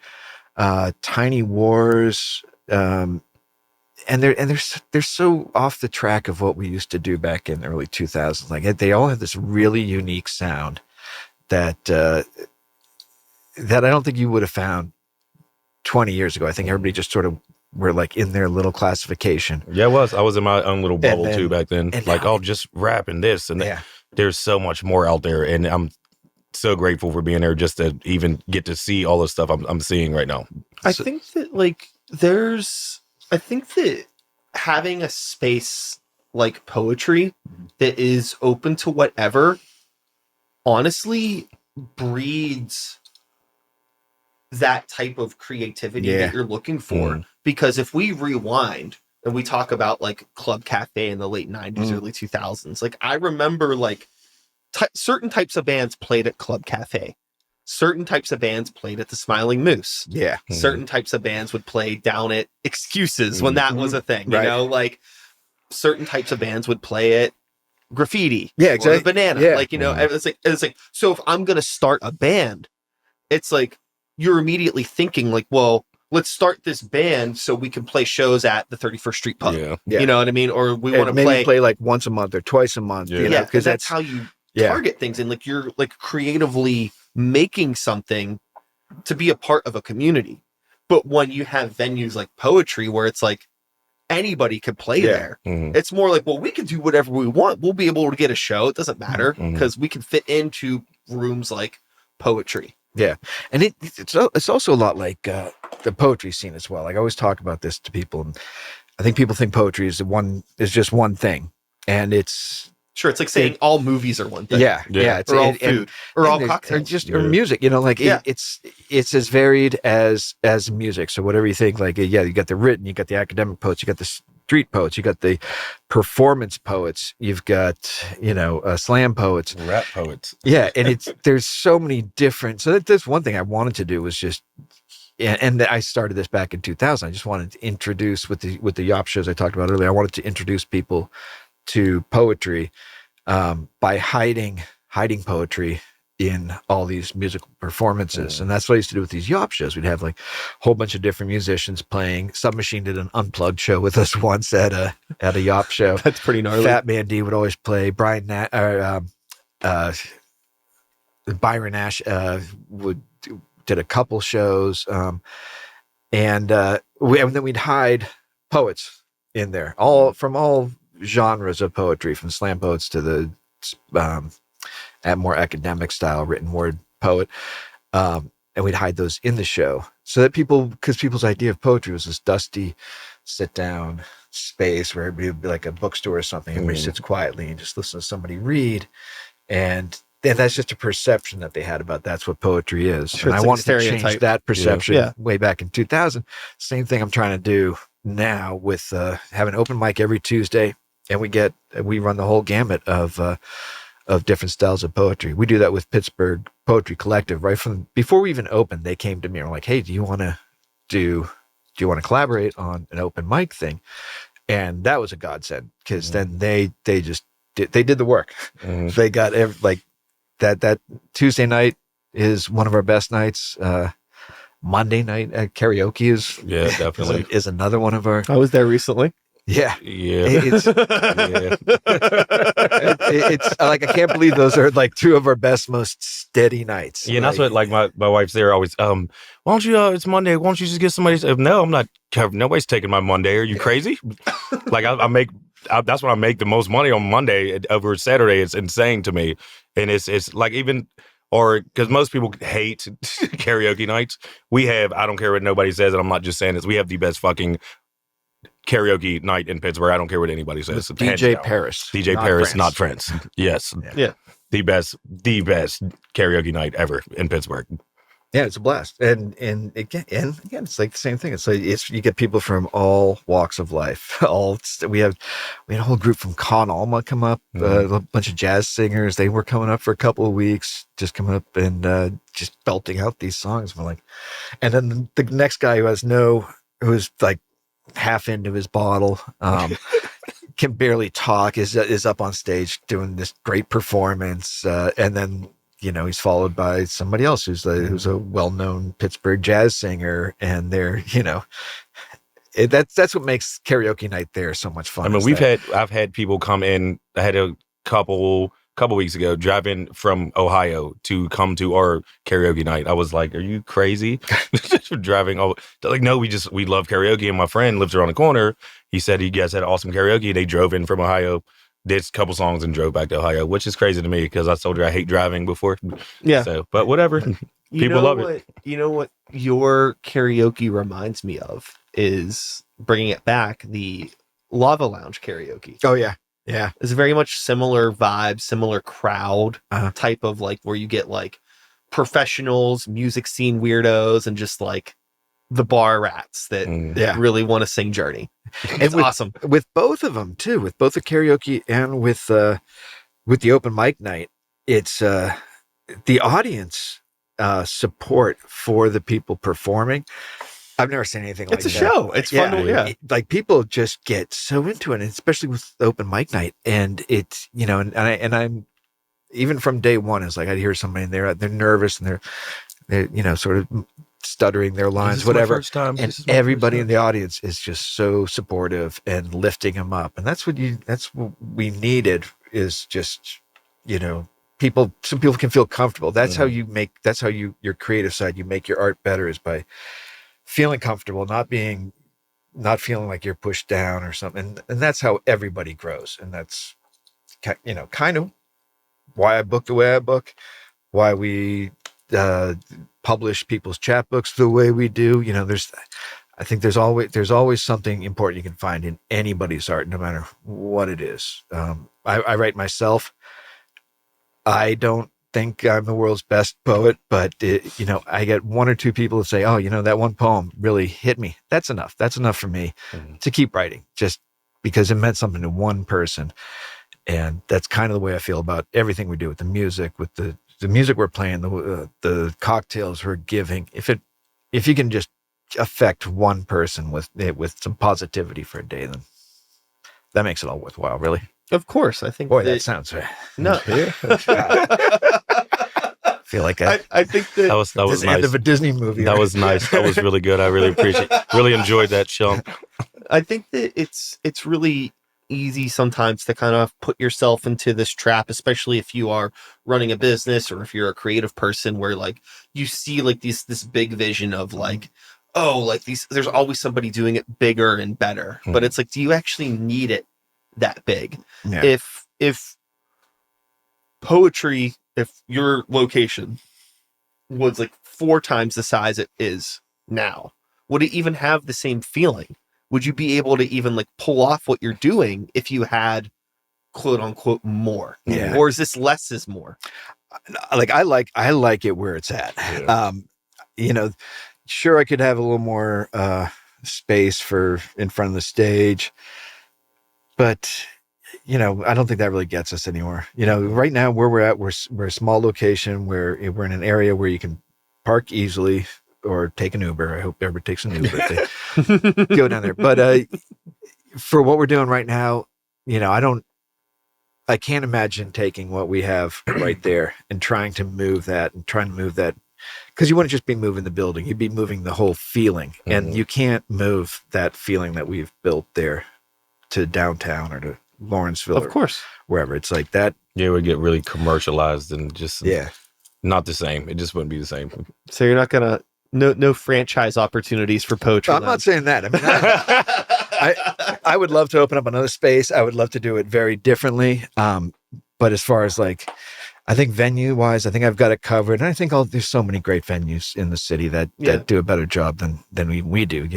Tiny Wars, and they're so off the track of what we used to do back in the early 2000s. Like they all have this really unique sound that I don't think you would have found 20 years ago. I think everybody just sort of were like in their little classification. Yeah, I was in my own little bubble too back then. Like, now, just rap and this and that. There's so much more out there, and I'm so grateful for being there just to even get to see all the stuff I'm seeing right now. I think that having a space like poetry that is open to whatever honestly breeds that type of creativity that you're looking for. Because if we rewind and we talk about like Club Cafe in the late 90s, early 2000s, like I remember like certain types of bands played at Club Cafe. Certain types of bands played at the Smiling Moose. Yeah. Certain types of bands would play down at Excuses when that was a thing. You know, like certain types of bands would play at Graffiti. Yeah, exactly. Or Banana. Yeah. Like, you know, it's like, so if I'm going to start a band, it's like, you're immediately thinking like, well, let's start this band so we can play shows at the 31st Street Pub. Yeah. You know what I mean? Or we want to play like once a month or twice a month. Yeah, you know, because that's how you target things. And like, you're like creatively making something to be a part of a community. But when you have venues like poetry where it's like anybody could play there, it's more like, well, we can do whatever we want. We'll be able to get a show. It doesn't matter because we can fit into rooms like poetry. Yeah. And it's also a lot like the poetry scene as well. Like I always talk about this to people, and I think people think poetry is just one thing. And it's sure, it's like saying all movies are one thing. Yeah. It's or all food or all cocktails or music, you know, like it's as varied as music. So whatever you think, like, you got the written, you got the academic poets, you got the street poets, you got the performance poets, you've got, slam poets, rap poets. Yeah. And there's so many different, so that's one thing I wanted to do was just, and I started this back in 2000. I just wanted to introduce with the Yop shows I talked about earlier. I wanted to introduce people to poetry by hiding poetry in all these musical performances. And that's what I used to do with these Yop shows. We'd have like a whole bunch of different musicians playing. Submachine did an unplugged show with us once at a Yop show. That's pretty gnarly. Fat Man D would always play. Byron Nash did a couple shows. And then we'd hide poets in there, from all genres of poetry, from slam poets to the more academic style written word poet, and we'd hide those in the show so that because people's idea of poetry was this dusty sit down space where everybody would be like a bookstore or something. Everybody sits quietly and just listens to somebody read, and then that's just a perception that they had about that's what poetry is. Sure, and I wanted to change that perception way back in 2000. Same thing I'm trying to do now with having an open mic every Tuesday, and we run the whole gamut of different styles of poetry. We do that with Pittsburgh Poetry Collective. Right from before we even opened, they came to me and were like, "Hey, do you want to collaborate on an open mic thing?" And that was a godsend because then they did the work. They got that Tuesday night is one of our best nights. Monday night at karaoke definitely is another one of our. I was there recently. Yeah. It's like, I can't believe those are like two of our best, most steady nights. Yeah, and that's what, like, my wife's there always, why don't you, it's Monday, why don't you just get somebody, no, I'm not, nobody's taking my Monday, are you crazy? Like, that's when I make the most money on Monday over Saturday. It's insane to me. And it's like, because most people hate karaoke nights. We have, I don't care what nobody says, and I'm not just saying this, we have the best fucking karaoke night in Pittsburgh. I don't care what anybody says. DJ Paris. DJ Paris, not France. Yes. Yeah. The best karaoke night ever in Pittsburgh. Yeah, it's a blast, and again, it's like the same thing. It's like you get people from all walks of life. We had a whole group from Con Alma come up, a bunch of jazz singers. They were coming up for a couple of weeks, just coming up and just belting out these songs. We're like, and then the next guy who's like half into his bottle, can barely talk, is up on stage doing this great performance, and then he's followed by somebody else who's a well-known Pittsburgh jazz singer, and they're that's what makes karaoke night there so much fun. I mean, I've had people come in. I had a couple weeks ago drive in from Ohio to come to our karaoke night. I was like, "Are you crazy?" Driving over, they're like, "No, we love karaoke." And my friend lives around the corner. He said you guys had awesome karaoke. They drove in from Ohio, did a couple songs, and drove back to Ohio, which is crazy to me because I told her I hate driving before. Yeah. So, but whatever. People love it. You know what your karaoke reminds me of is, bringing it back, the Lava Lounge karaoke. Oh yeah. Yeah. It's very much similar vibe, similar crowd Uh-huh. type of like where you get like professionals, music scene weirdos, and just like the bar rats that really want to sing Journey. It's awesome. With both of them too, with both the karaoke and with the open mic night, it's the audience support for the people performing. I've never seen anything like that. It's a show. It's fun to, like people just get so into it, and especially with the open mic night. And it's, and I'm, even from day one, it's like I'd hear somebody in there, they're nervous and they're sort of stuttering their lines, whatever. And everybody in the audience is just so supportive and lifting them up. And that's what we needed, is just, some people can feel comfortable. That's how your creative side, you make your art better, is by feeling comfortable, not feeling like you're pushed down or something. And that's how everybody grows. And that's, kind of why I book the way I book, why we publish people's chapbooks the way we do. I think there's always something important you can find in anybody's art, no matter what it is. I write myself. I don't think I'm the world's best poet, but I get one or two people that say, "Oh, that one poem really hit me." That's enough. That's enough for me to keep writing, just because it meant something to one person. And that's kind of the way I feel about everything we do with the music, with the music we're playing, the cocktails we're giving. If you can just affect one person with some positivity for a day, then that makes it all worthwhile, really. Of course, I think. Boy, that sounds right. No. I feel like I think that was the nice. end of a Disney movie. That was nice. That was really good. I really really enjoyed that, Sean. I think that it's really easy sometimes to kind of put yourself into this trap, especially if you are running a business or if you're a creative person, where like you see like this big vision of like, oh, like there's always somebody doing it bigger and better. But it's like, do you actually need it that big? Yeah. If poetry, if your location was like 4 times the size it is now, would it even have the same feeling? Would you be able to even like pull off what you're doing if you had quote unquote more? Yeah. Or is this less is more? Like I like it where it's at. Yeah. Sure, I could have a little more space for in front of the stage, but I don't think that really gets us anywhere. Right now where we're at, we're a small location where we're in an area where you can park easily or take an Uber. I hope everybody takes an Uber if they go down there. But for what we're doing right now, I can't imagine taking what we have right there and trying to move that, because you wouldn't just be moving the building, you'd be moving the whole feeling. And you can't move that feeling that we've built there to downtown or to Lawrenceville, of course, wherever. It's like that. Yeah, it would get really commercialized and just Yeah. not the same. It just wouldn't be the same. So you're not gonna no franchise opportunities for poetry. I'm not saying that. I mean, I would love to open up another space. I would love to do it very differently. But as far as like, I think venue wise, I think I've got it covered. And I think there's so many great venues in the city that do a better job than we do,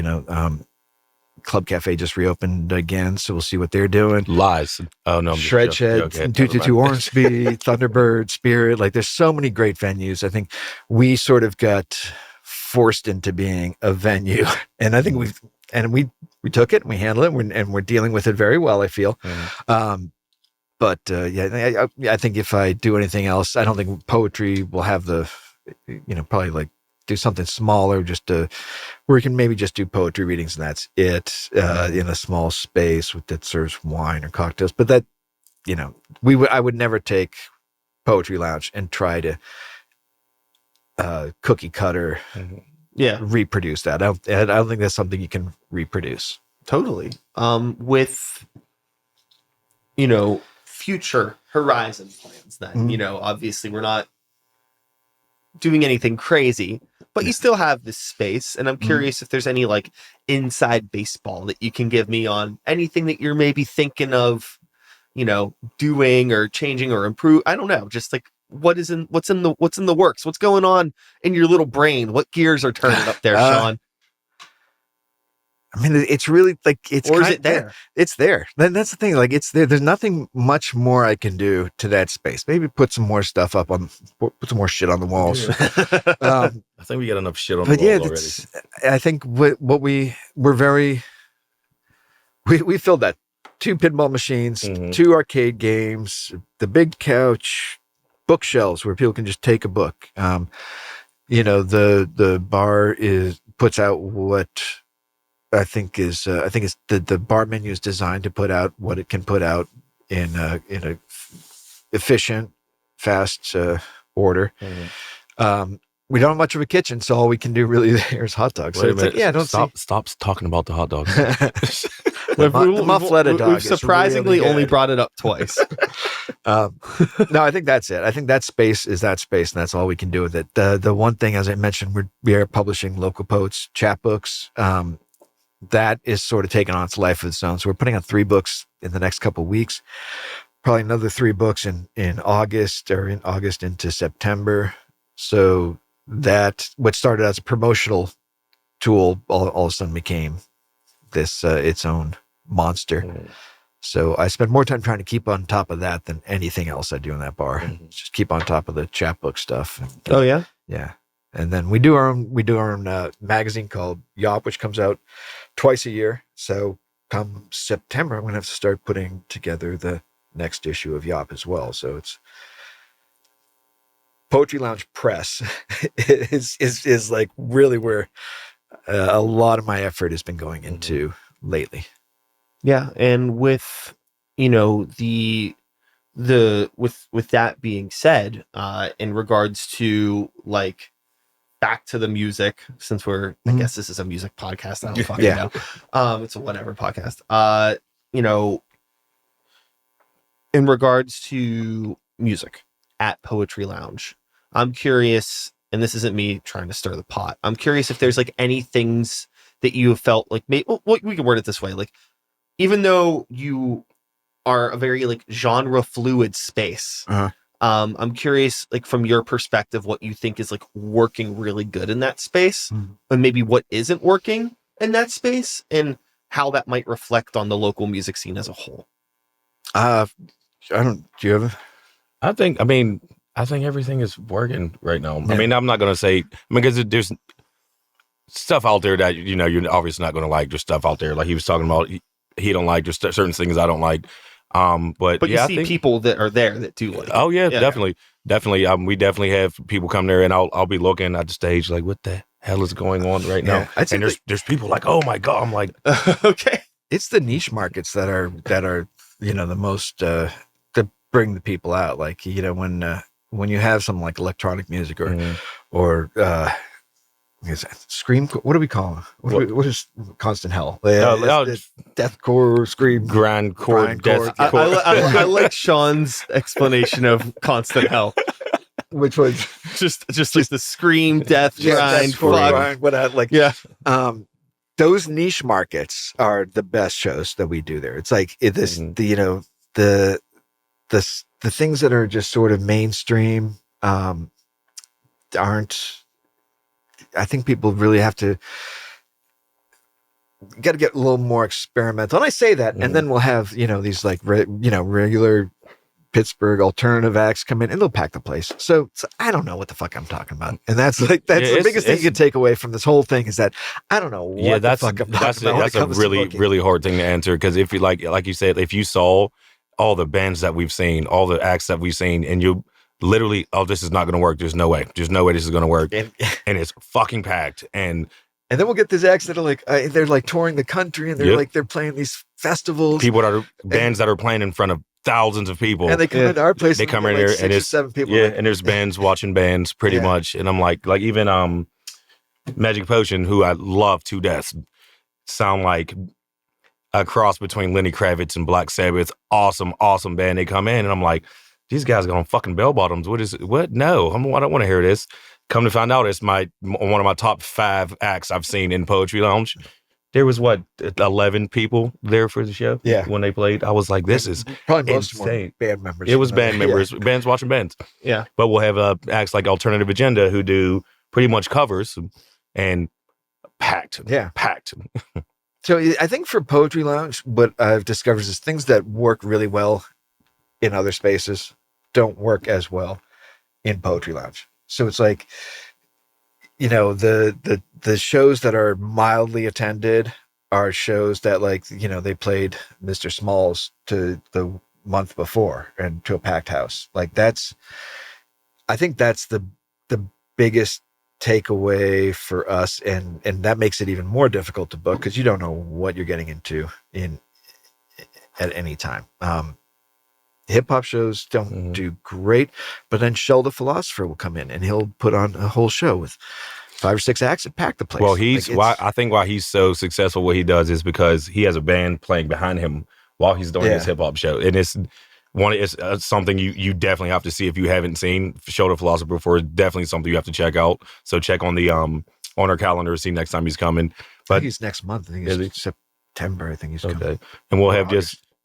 Club Cafe just reopened again, so we'll see what they're doing. Lies. Oh no, I'm just Shred joking. Shed, Okay, 222 Ormsby, Thunderbird, Spirit. Like, there's so many great venues. I think we sort of got forced into being a venue, and I think we took it and we handled it, and we're dealing with it very well, I feel. But I think if I do anything else, I don't think poetry will have the, probably like do something smaller, just to where we can maybe just do poetry readings and that's it, in a small space that serves wine or cocktails. But that, I would never take Poetry Lounge and try to cookie cutter reproduce that. I don't think that's something you can reproduce. Totally. With future horizon plans then, obviously we're not doing anything crazy, but you still have this space, and I'm curious if there's any like inside baseball that you can give me on anything that you're maybe thinking of, doing or changing or improve. I don't know, just like what's in the works, what's going on in your little brain, what gears are turning up there, Sean? I mean, it's really like is it there? It's there. That's the thing. Like, it's there. There's nothing much more I can do to that space. Maybe put some more stuff up put some more shit on the walls. I think we got enough shit on the walls already. I think we filled that 2 pinball machines, 2 arcade games, the big couch, bookshelves where people can just take a book. The bar puts out what I think is the bar menu is designed to put out what it can put out in a efficient, fast order. We don't have much of a kitchen, so all we can do really there is hot dogs. Wait a minute. Stop talking about the hot dogs. The muffletta dog. We've surprisingly really only brought it up twice. No, I think that's it. I think that space is that space, and that's all we can do with it. The one thing, as I mentioned, we are publishing local poets chapbooks. That is sort of taking on its life of its own. So we're putting out 3 books in the next couple of weeks, probably another 3 books in August into September. So that what started as a promotional tool all of a sudden became this its own monster. So I spend more time trying to keep on top of that than anything else I do in that bar. Just keep on top of the chapbook stuff. Oh yeah, yeah. And then we do our own magazine called Yop, which comes out twice a year. So come September, I'm going to have to start putting together the next issue of Yop as well. So it's Poetry Lounge Press is like really where a lot of my effort has been going into lately. Yeah, and with with that being said, in regards to like back to the music, since I guess this is a music podcast. I don't fucking know. It's a whatever podcast. In regards to music at Poetry Lounge, I'm curious, and this isn't me trying to stir the pot. I'm curious if there's like any things that you have felt like maybe we can word it this way, like even though you are a very like genre fluid space, I'm curious, like from your perspective, what you think is like working really good in that space, and maybe what isn't working in that space, and how that might reflect on the local music scene as a whole. Do you have? I think everything is working right now. Yeah. I mean, I'm not going to say, because there's stuff out there that, you're obviously not going to like. There's stuff out there, like he was talking about, he don't like, just certain things I don't like. But you see people that are there that do like. Oh yeah, definitely. We definitely have people come there, and I'll be looking at the stage like, what the hell is going on right now? And there's people like, oh my God. I'm like, okay. It's the niche markets that are the most that bring the people out. Like when you have something like electronic music or scream. What do we call them? What is Constant Hell? Deathcore, scream, grindcore, deathcore. I like Sean's explanation of Constant Hell, which was just like the scream, death, grind, fuck. Those niche markets are the best shows that we do there. It's like the things that are just sort of mainstream aren't. I think people really have to got to get a little more experimental. And I say that, and then we'll have, these like, regular Pittsburgh alternative acts come in and they'll pack the place. So I don't know what the fuck I'm talking about. And that's the biggest thing you can take away from this whole thing is that I don't know what the fuck I'm talking about. That's a really, really hard thing to answer. Because if you like you said, if you saw all the bands that we've seen, all the acts that we've seen, and you literally, oh, this is not going to work. There's no way this is going to work. And it's fucking packed. And then we'll get these acts that are like, they're like touring the country and they're like, they're playing these festivals. Bands that are playing in front of thousands of people, and they come into our place. They come in here, and there's 7 people. Yeah, and there's bands watching bands, pretty much. And I'm like even Magic Potion, who I love to death, sound like a cross between Lenny Kravitz and Black Sabbath. Awesome band. They come in, and I'm like, these guys got on fucking bell bottoms. What? No, I don't want to hear this. Come to find out, it's one of my top 5 acts I've seen in Poetry Lounge. There was 11 people there for the show. Yeah, when they played, I was like, "This is probably most band members." It was band members, bands watching bands. Yeah, but we'll have acts like Alternative Agenda who do pretty much covers and packed. Yeah, packed. So I think for Poetry Lounge, what I've discovered is things that work really well in other spaces don't work as well in Poetry Lounge. So it's like, the shows that are mildly attended are shows that they played Mr. Smalls to the month before and to a packed house. I think that's the biggest takeaway for us. And that makes it even more difficult to book because you don't know what you're getting into at any time. Hip hop shows don't do great, but then Shell the Philosopher will come in and he'll put on a whole show with 5 or 6 acts and pack the place. Well, I think why he's so successful, what he does is because he has a band playing behind him while he's doing his hip hop show, and it's something you definitely have to see if you haven't seen Show the Philosopher before. It's definitely something you have to check out. So check on the on our calendar, see next time he's coming. But I think he's next month. I think it's September. I think he's coming. And we'll have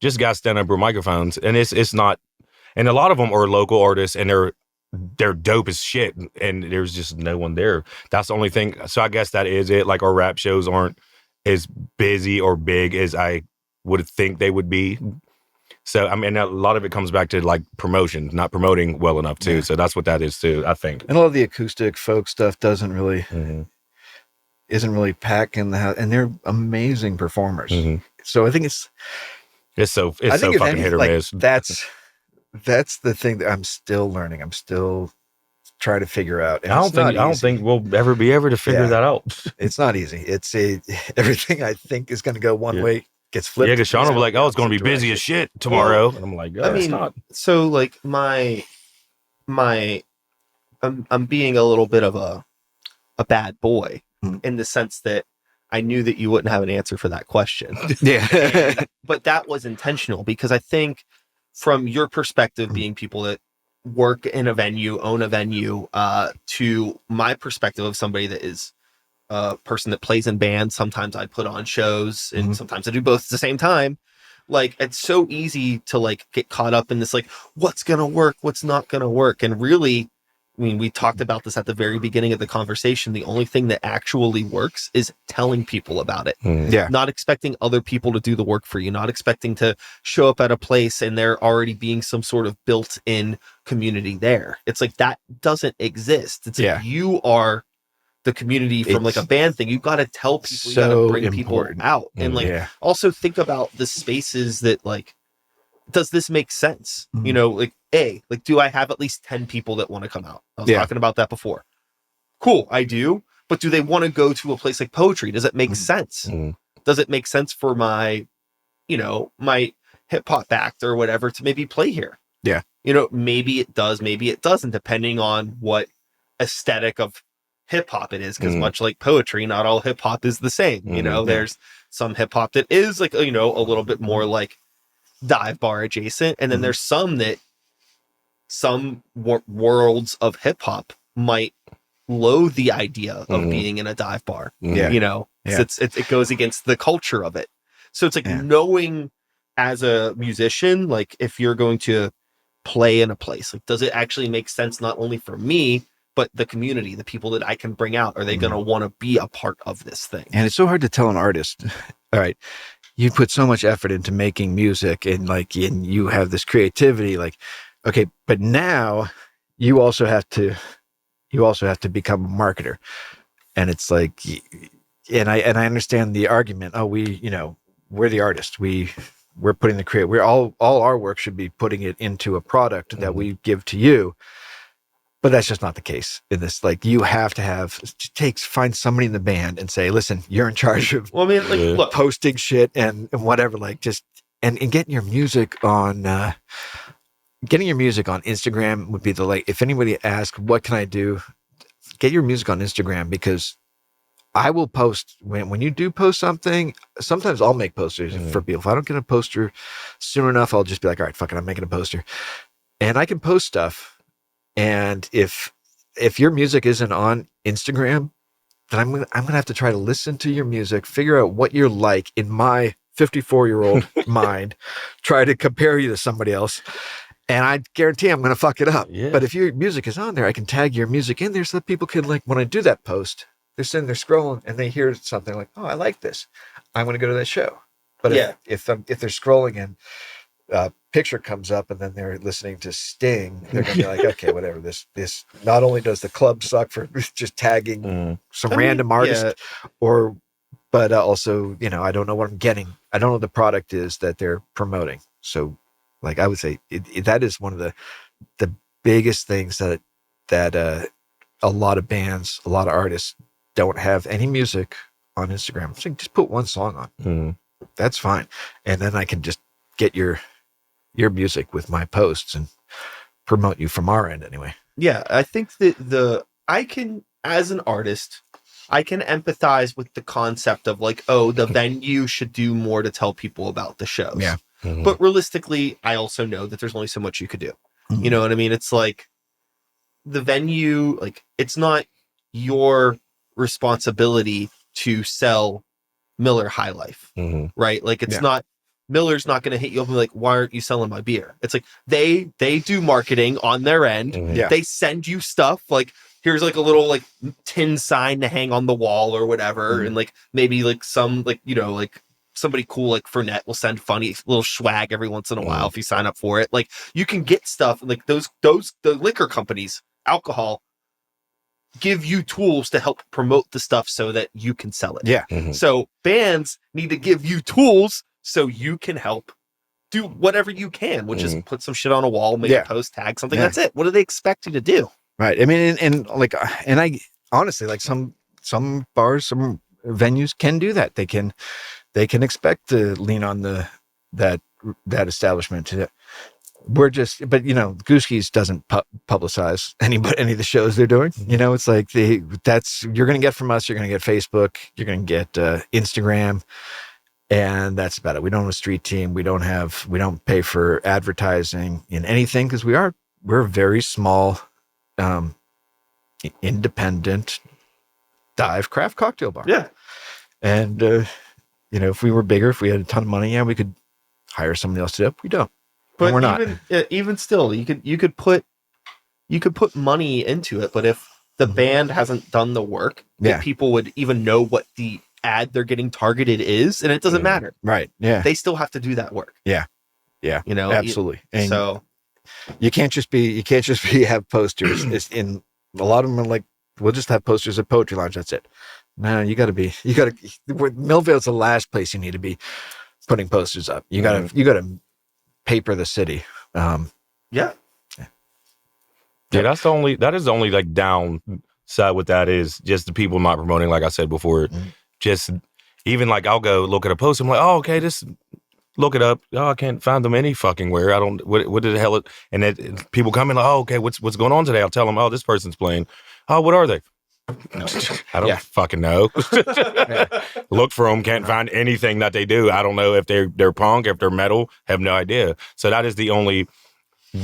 just guys stand up with microphones, and it's not, and a lot of them are local artists, and they're dope as shit, and there's just no one there. That's the only thing. So I guess that is it. Like, our rap shows aren't as busy or big as I would think they would be. So I mean, a lot of it comes back to like promotion, not promoting well enough too. Yeah. So that's what that is too, I think. And a lot of the acoustic folk stuff isn't really packing the house, and they're amazing performers. So I think it's so fucking hit or miss. That's the thing that I'm still learning. I'm still trying to figure out. And I don't think we'll ever be able to figure that out. It's not easy. It's everything I think is going to go one way gets flipped. Yeah, because Sean will be like, "Oh, it's going to be busy as shit tomorrow," and I'm like, "It's not." So like I'm being a little bit of a bad boy in the sense that I knew that you wouldn't have an answer for that question. But that was intentional because I think from your perspective, being people that work in a venue, own a venue, to my perspective of somebody that is a person that plays in bands. Sometimes I put on shows and sometimes I do both at the same time. Like, it's so easy to like get caught up in this, like, what's going to work, what's not going to work. And really, I mean, we talked about this at the very beginning of the conversation. The only thing that actually works is telling people about it. Not expecting other people to do the work for you, not expecting to show up at a place and there already being some sort of built-in community there. It's like, that doesn't exist. It's like you are the community from like a band thing. You got to tell people, you got to bring people out. And like, also think about the spaces that like, does this make sense? You know, like, do I have at least 10 people that want to come out? I was talking about that before. Cool, I do. But do they want to go to a place like Poetry? Does it make sense? Does it make sense for my, my hip hop act or whatever to maybe play here? Yeah. Maybe it does, maybe it doesn't, depending on what aesthetic of hip hop it is. Because much like Poetry, not all hip hop is the same. There's some hip hop that is like, a little bit more like dive bar adjacent. And then there's some worlds of hip hop might loathe the idea of being in a dive bar. It goes against the culture of it. So it's like knowing as a musician, like if you're going to play in a place, like, does it actually make sense not only for me, but the community, the people that I can bring out, are they going to want to be a part of this thing? And it's so hard to tell an artist, all right, you put so much effort into making music and you have this creativity, like, okay, but now you also have to become a marketer. And it's like, and I understand the argument. Oh, we're the artist. We're putting the we're all our work should be putting it into a product that we give to you. But that's just not the case in this. Like, you have to find somebody in the band and say, listen, you're in charge of look, posting shit and whatever, like, just, and getting your music on, Instagram would be if anybody asks, what can I do? Get your music on Instagram, because I will post when you do post something. Sometimes I'll make posters for people. If I don't get a poster soon enough, I'll just be like, all right, fuck it, I'm making a poster, and I can post stuff. And if your music isn't on Instagram, then I'm gonna have to try to listen to your music, figure out what you're like in my 54-year-old mind, try to compare you to somebody else, and I guarantee I'm gonna fuck it up. Yeah. But if your music is on there, I can tag your music in there so that people can, like, when I do that post, they're sitting there scrolling and they hear something like, oh, I like this, I'm gonna go to that show. But if they're scrolling and picture comes up and then they're listening to Sting, they're gonna be like, okay, whatever. This not only does the club suck for just tagging some random artist, but also, I don't know what I'm getting. I don't know what the product is that they're promoting. So, like, I would say that is one of the biggest things that a lot of bands, a lot of artists don't have any music on Instagram. So just put one song on. That's fine, and then I can just get your music with my posts and promote you from our end anyway. Yeah, I think that I can, as an artist, I can empathize with the concept of, like, oh, the venue should do more to tell people about the shows. Yeah. But realistically, I also know that there's only so much you could do. You know what I mean? It's like the venue, like, it's not your responsibility to sell Miller High Life, right? Like, it's not, Miller's not going to hit you up and be like, why aren't you selling my beer? It's like, they do marketing on their end. They send you stuff like, here's like a little like tin sign to hang on the wall or whatever. And like, maybe like some, like, like somebody cool like Fernet will send funny little swag every once in a while if you sign up for it. Like, you can get stuff like the liquor companies, alcohol, give you tools to help promote the stuff so that you can sell it. Yeah. So bands need to give you tools so you can help do whatever you can, which is put some shit on a wall, make a post, tag something. That's it. What do they expect you to do? Right. I mean, and I honestly, like, some bars, some venues can do that. They can expect to lean on that establishment. We're just, but Gooskies doesn't publicize any of the shows they're doing. It's like you're going to get from us. You're going to get Facebook. You're going to get Instagram. And that's about it. We don't have a street team. We don't pay for advertising in anything, because we're a very small, independent dive craft cocktail bar. Yeah. And, if we were bigger, if we had a ton of money, we could hire somebody else to do it. We don't. But we're not. Even still, you could put money into it. But if the band hasn't done the work, that people would even know what the ad they're getting targeted is, and it doesn't matter. Right. Yeah. They still have to do that work. Yeah. Yeah. Absolutely. And so you can't just have posters. It's in a lot of them are like, we'll just have posters at Poetry Lounge. That's it. No, Millvale's the last place you need to be putting posters up. You gotta paper the city. Yeah, that is the only like downside with that is just the people not promoting, like I said before. Just even like I'll go look at a post, I'm like, oh, okay, just look it up. Oh, I can't find them any fucking where. I don't, what the hell? And then people come in like, oh, okay, what's going on today? I'll tell them, oh, this person's playing. Oh, what are they? I don't fucking know. Look for them, can't find anything that they do. I don't know if they're punk, if they're metal, have no idea. So that is the only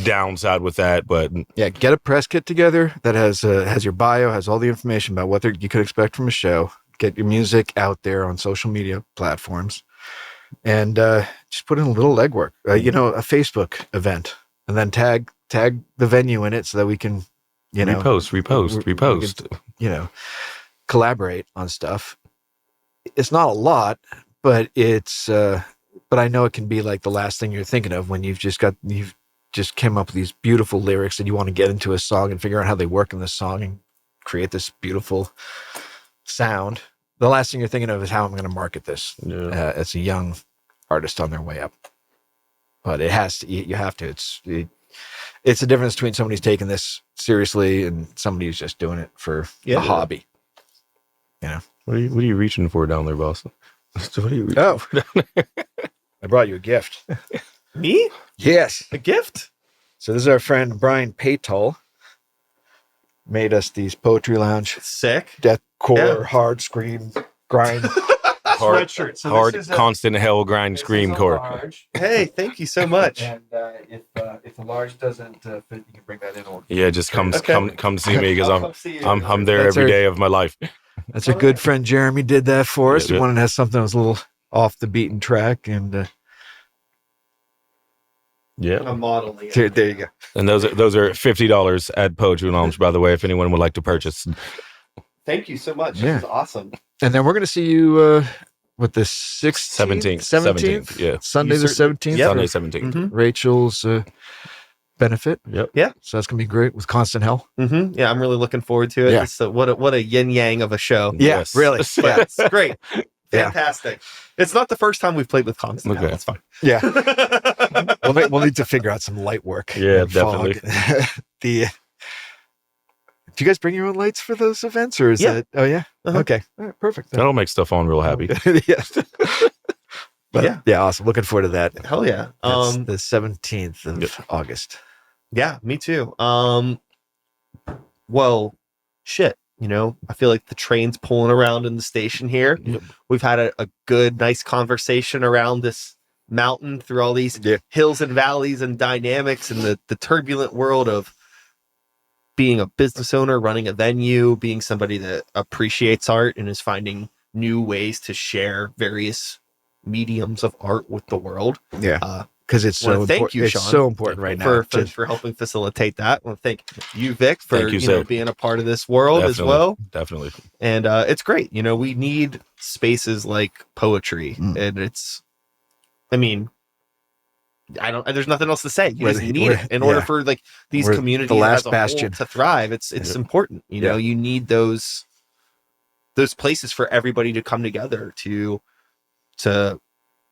downside with that. But yeah, get a press kit together that has your bio, has all the information about what you could expect from a show. Get your music out there on social media platforms, and just put in a little legwork. A Facebook event, and then tag the venue in it so that we can you know, repost. you know, collaborate on stuff. It's not a lot, but it's but I know it can be like the last thing you're thinking of when you've just came up with these beautiful lyrics and you want to get into a song and figure out how they work in the song and create this beautiful sound. The last thing you're thinking of is how I'm going to market this as a young artist on their way up. But it has to, you have to, it's the difference between somebody who's taking this seriously and somebody who's just doing it for a hobby. You know, what are you reaching for down there, boss? What are you reaching for down there? I brought you a gift. Me? Yes. A gift? So this is our friend Brian Paytol. Made us these Poetry Lounge sick deathcore hard scream grind sweatshirt. So hard constant hell grind scream core. Hey, thank you so much. And if the large doesn't fit, you can bring that in. Yeah, just come see me because I'm there every day of my life. That's our good friend Jeremy did that for us. He wanted to have something that was a little off the beaten track, and I'm modeling it. There you go. And those are $50 at Poetry Lounge, by the way, if anyone would like to purchase. Thank you so much. This is awesome. And then we're going to see you with the 17th, yeah, Sunday the 17th. Yep. Sunday 17th. Mm-hmm. Rachel's benefit. Yep. Yeah. So that's going to be great with Constant Hell. Mm-hmm. Yeah, I'm really looking forward to it. Yeah. What a yin yang of a show. Yeah, yes. Really. Yeah, it's great. Fantastic. It's not the first time we've played with Constant Hell. That's fine. Yeah. we'll need to figure out some light work. Yeah, definitely. Do you guys bring your own lights for those events, or is that? Oh yeah. Uh-huh. Okay. All right, perfect. That'll make stuff on real happy. Yes. But, yeah, awesome. Looking forward to that. Hell yeah. That's the 17th of August. Yeah, me too. Well, shit. You know, I feel like the train's pulling around in the station here. Yep. We've had a good, nice conversation around this mountain through all these hills and valleys and dynamics and the turbulent world of being a business owner, running a venue, being somebody that appreciates art and is finding new ways to share various mediums of art with the world. Yeah. Because it's so thank you, Sean, it's so important right now for helping facilitate that. I want to thank you, Vic, for you, being a part of this world as well. Definitely. And it's great. You know, we need spaces like poetry, and it's. I mean, there's nothing else to say. You just need it in order for like these communities the last as a bastion whole to thrive. It's important. You know, you need those places for everybody to come together to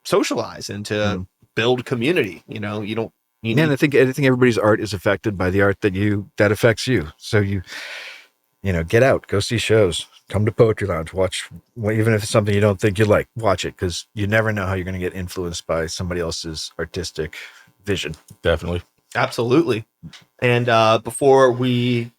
socialize and to build community. You know, you don't. And I think everybody's art is affected by the art that affects you. So you get out, go see shows, come to Poetry Lounge, watch. Even if it's something you don't think you like, watch it, because you never know how you're going to get influenced by somebody else's artistic vision. Definitely, absolutely. And before we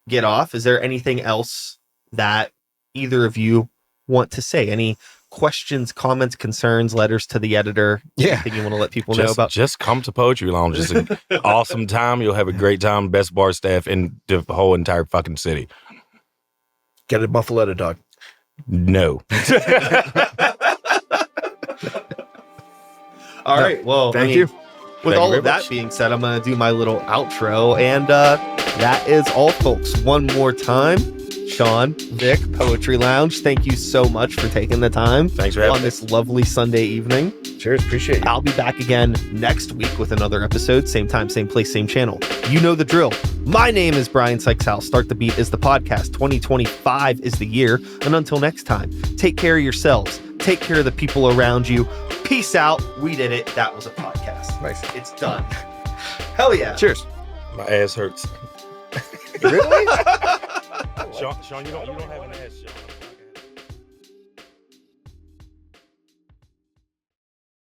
get off, is there anything else that either of you want to say? Any questions, comments, concerns, letters to the editor? Anything you want to let people know about? Just come to Poetry Lounge. It's an awesome time. You'll have a great time. Best bar staff in the whole entire fucking city. Get a muffaletta dog. No. All right. Well, thank you. With all of that being said, I'm going to do my little outro. And that is all, folks. One more time. Sean, Vic, Poetry Lounge, thank you so much for taking the time. Thanks for having on this lovely Sunday evening. Cheers, appreciate it. I'll be back again next week with another episode. Same time, same place, same channel. You know the drill. My name is Brian Sykes-Howe. Start the Beat is the podcast. 2025 is the year. And until next time, take care of yourselves. Take care of the people around you. Peace out. We did it. That was a podcast. Nice. It's done. Hell yeah. Cheers. My ass hurts. Really? Sean, you don't have an ass, Sean.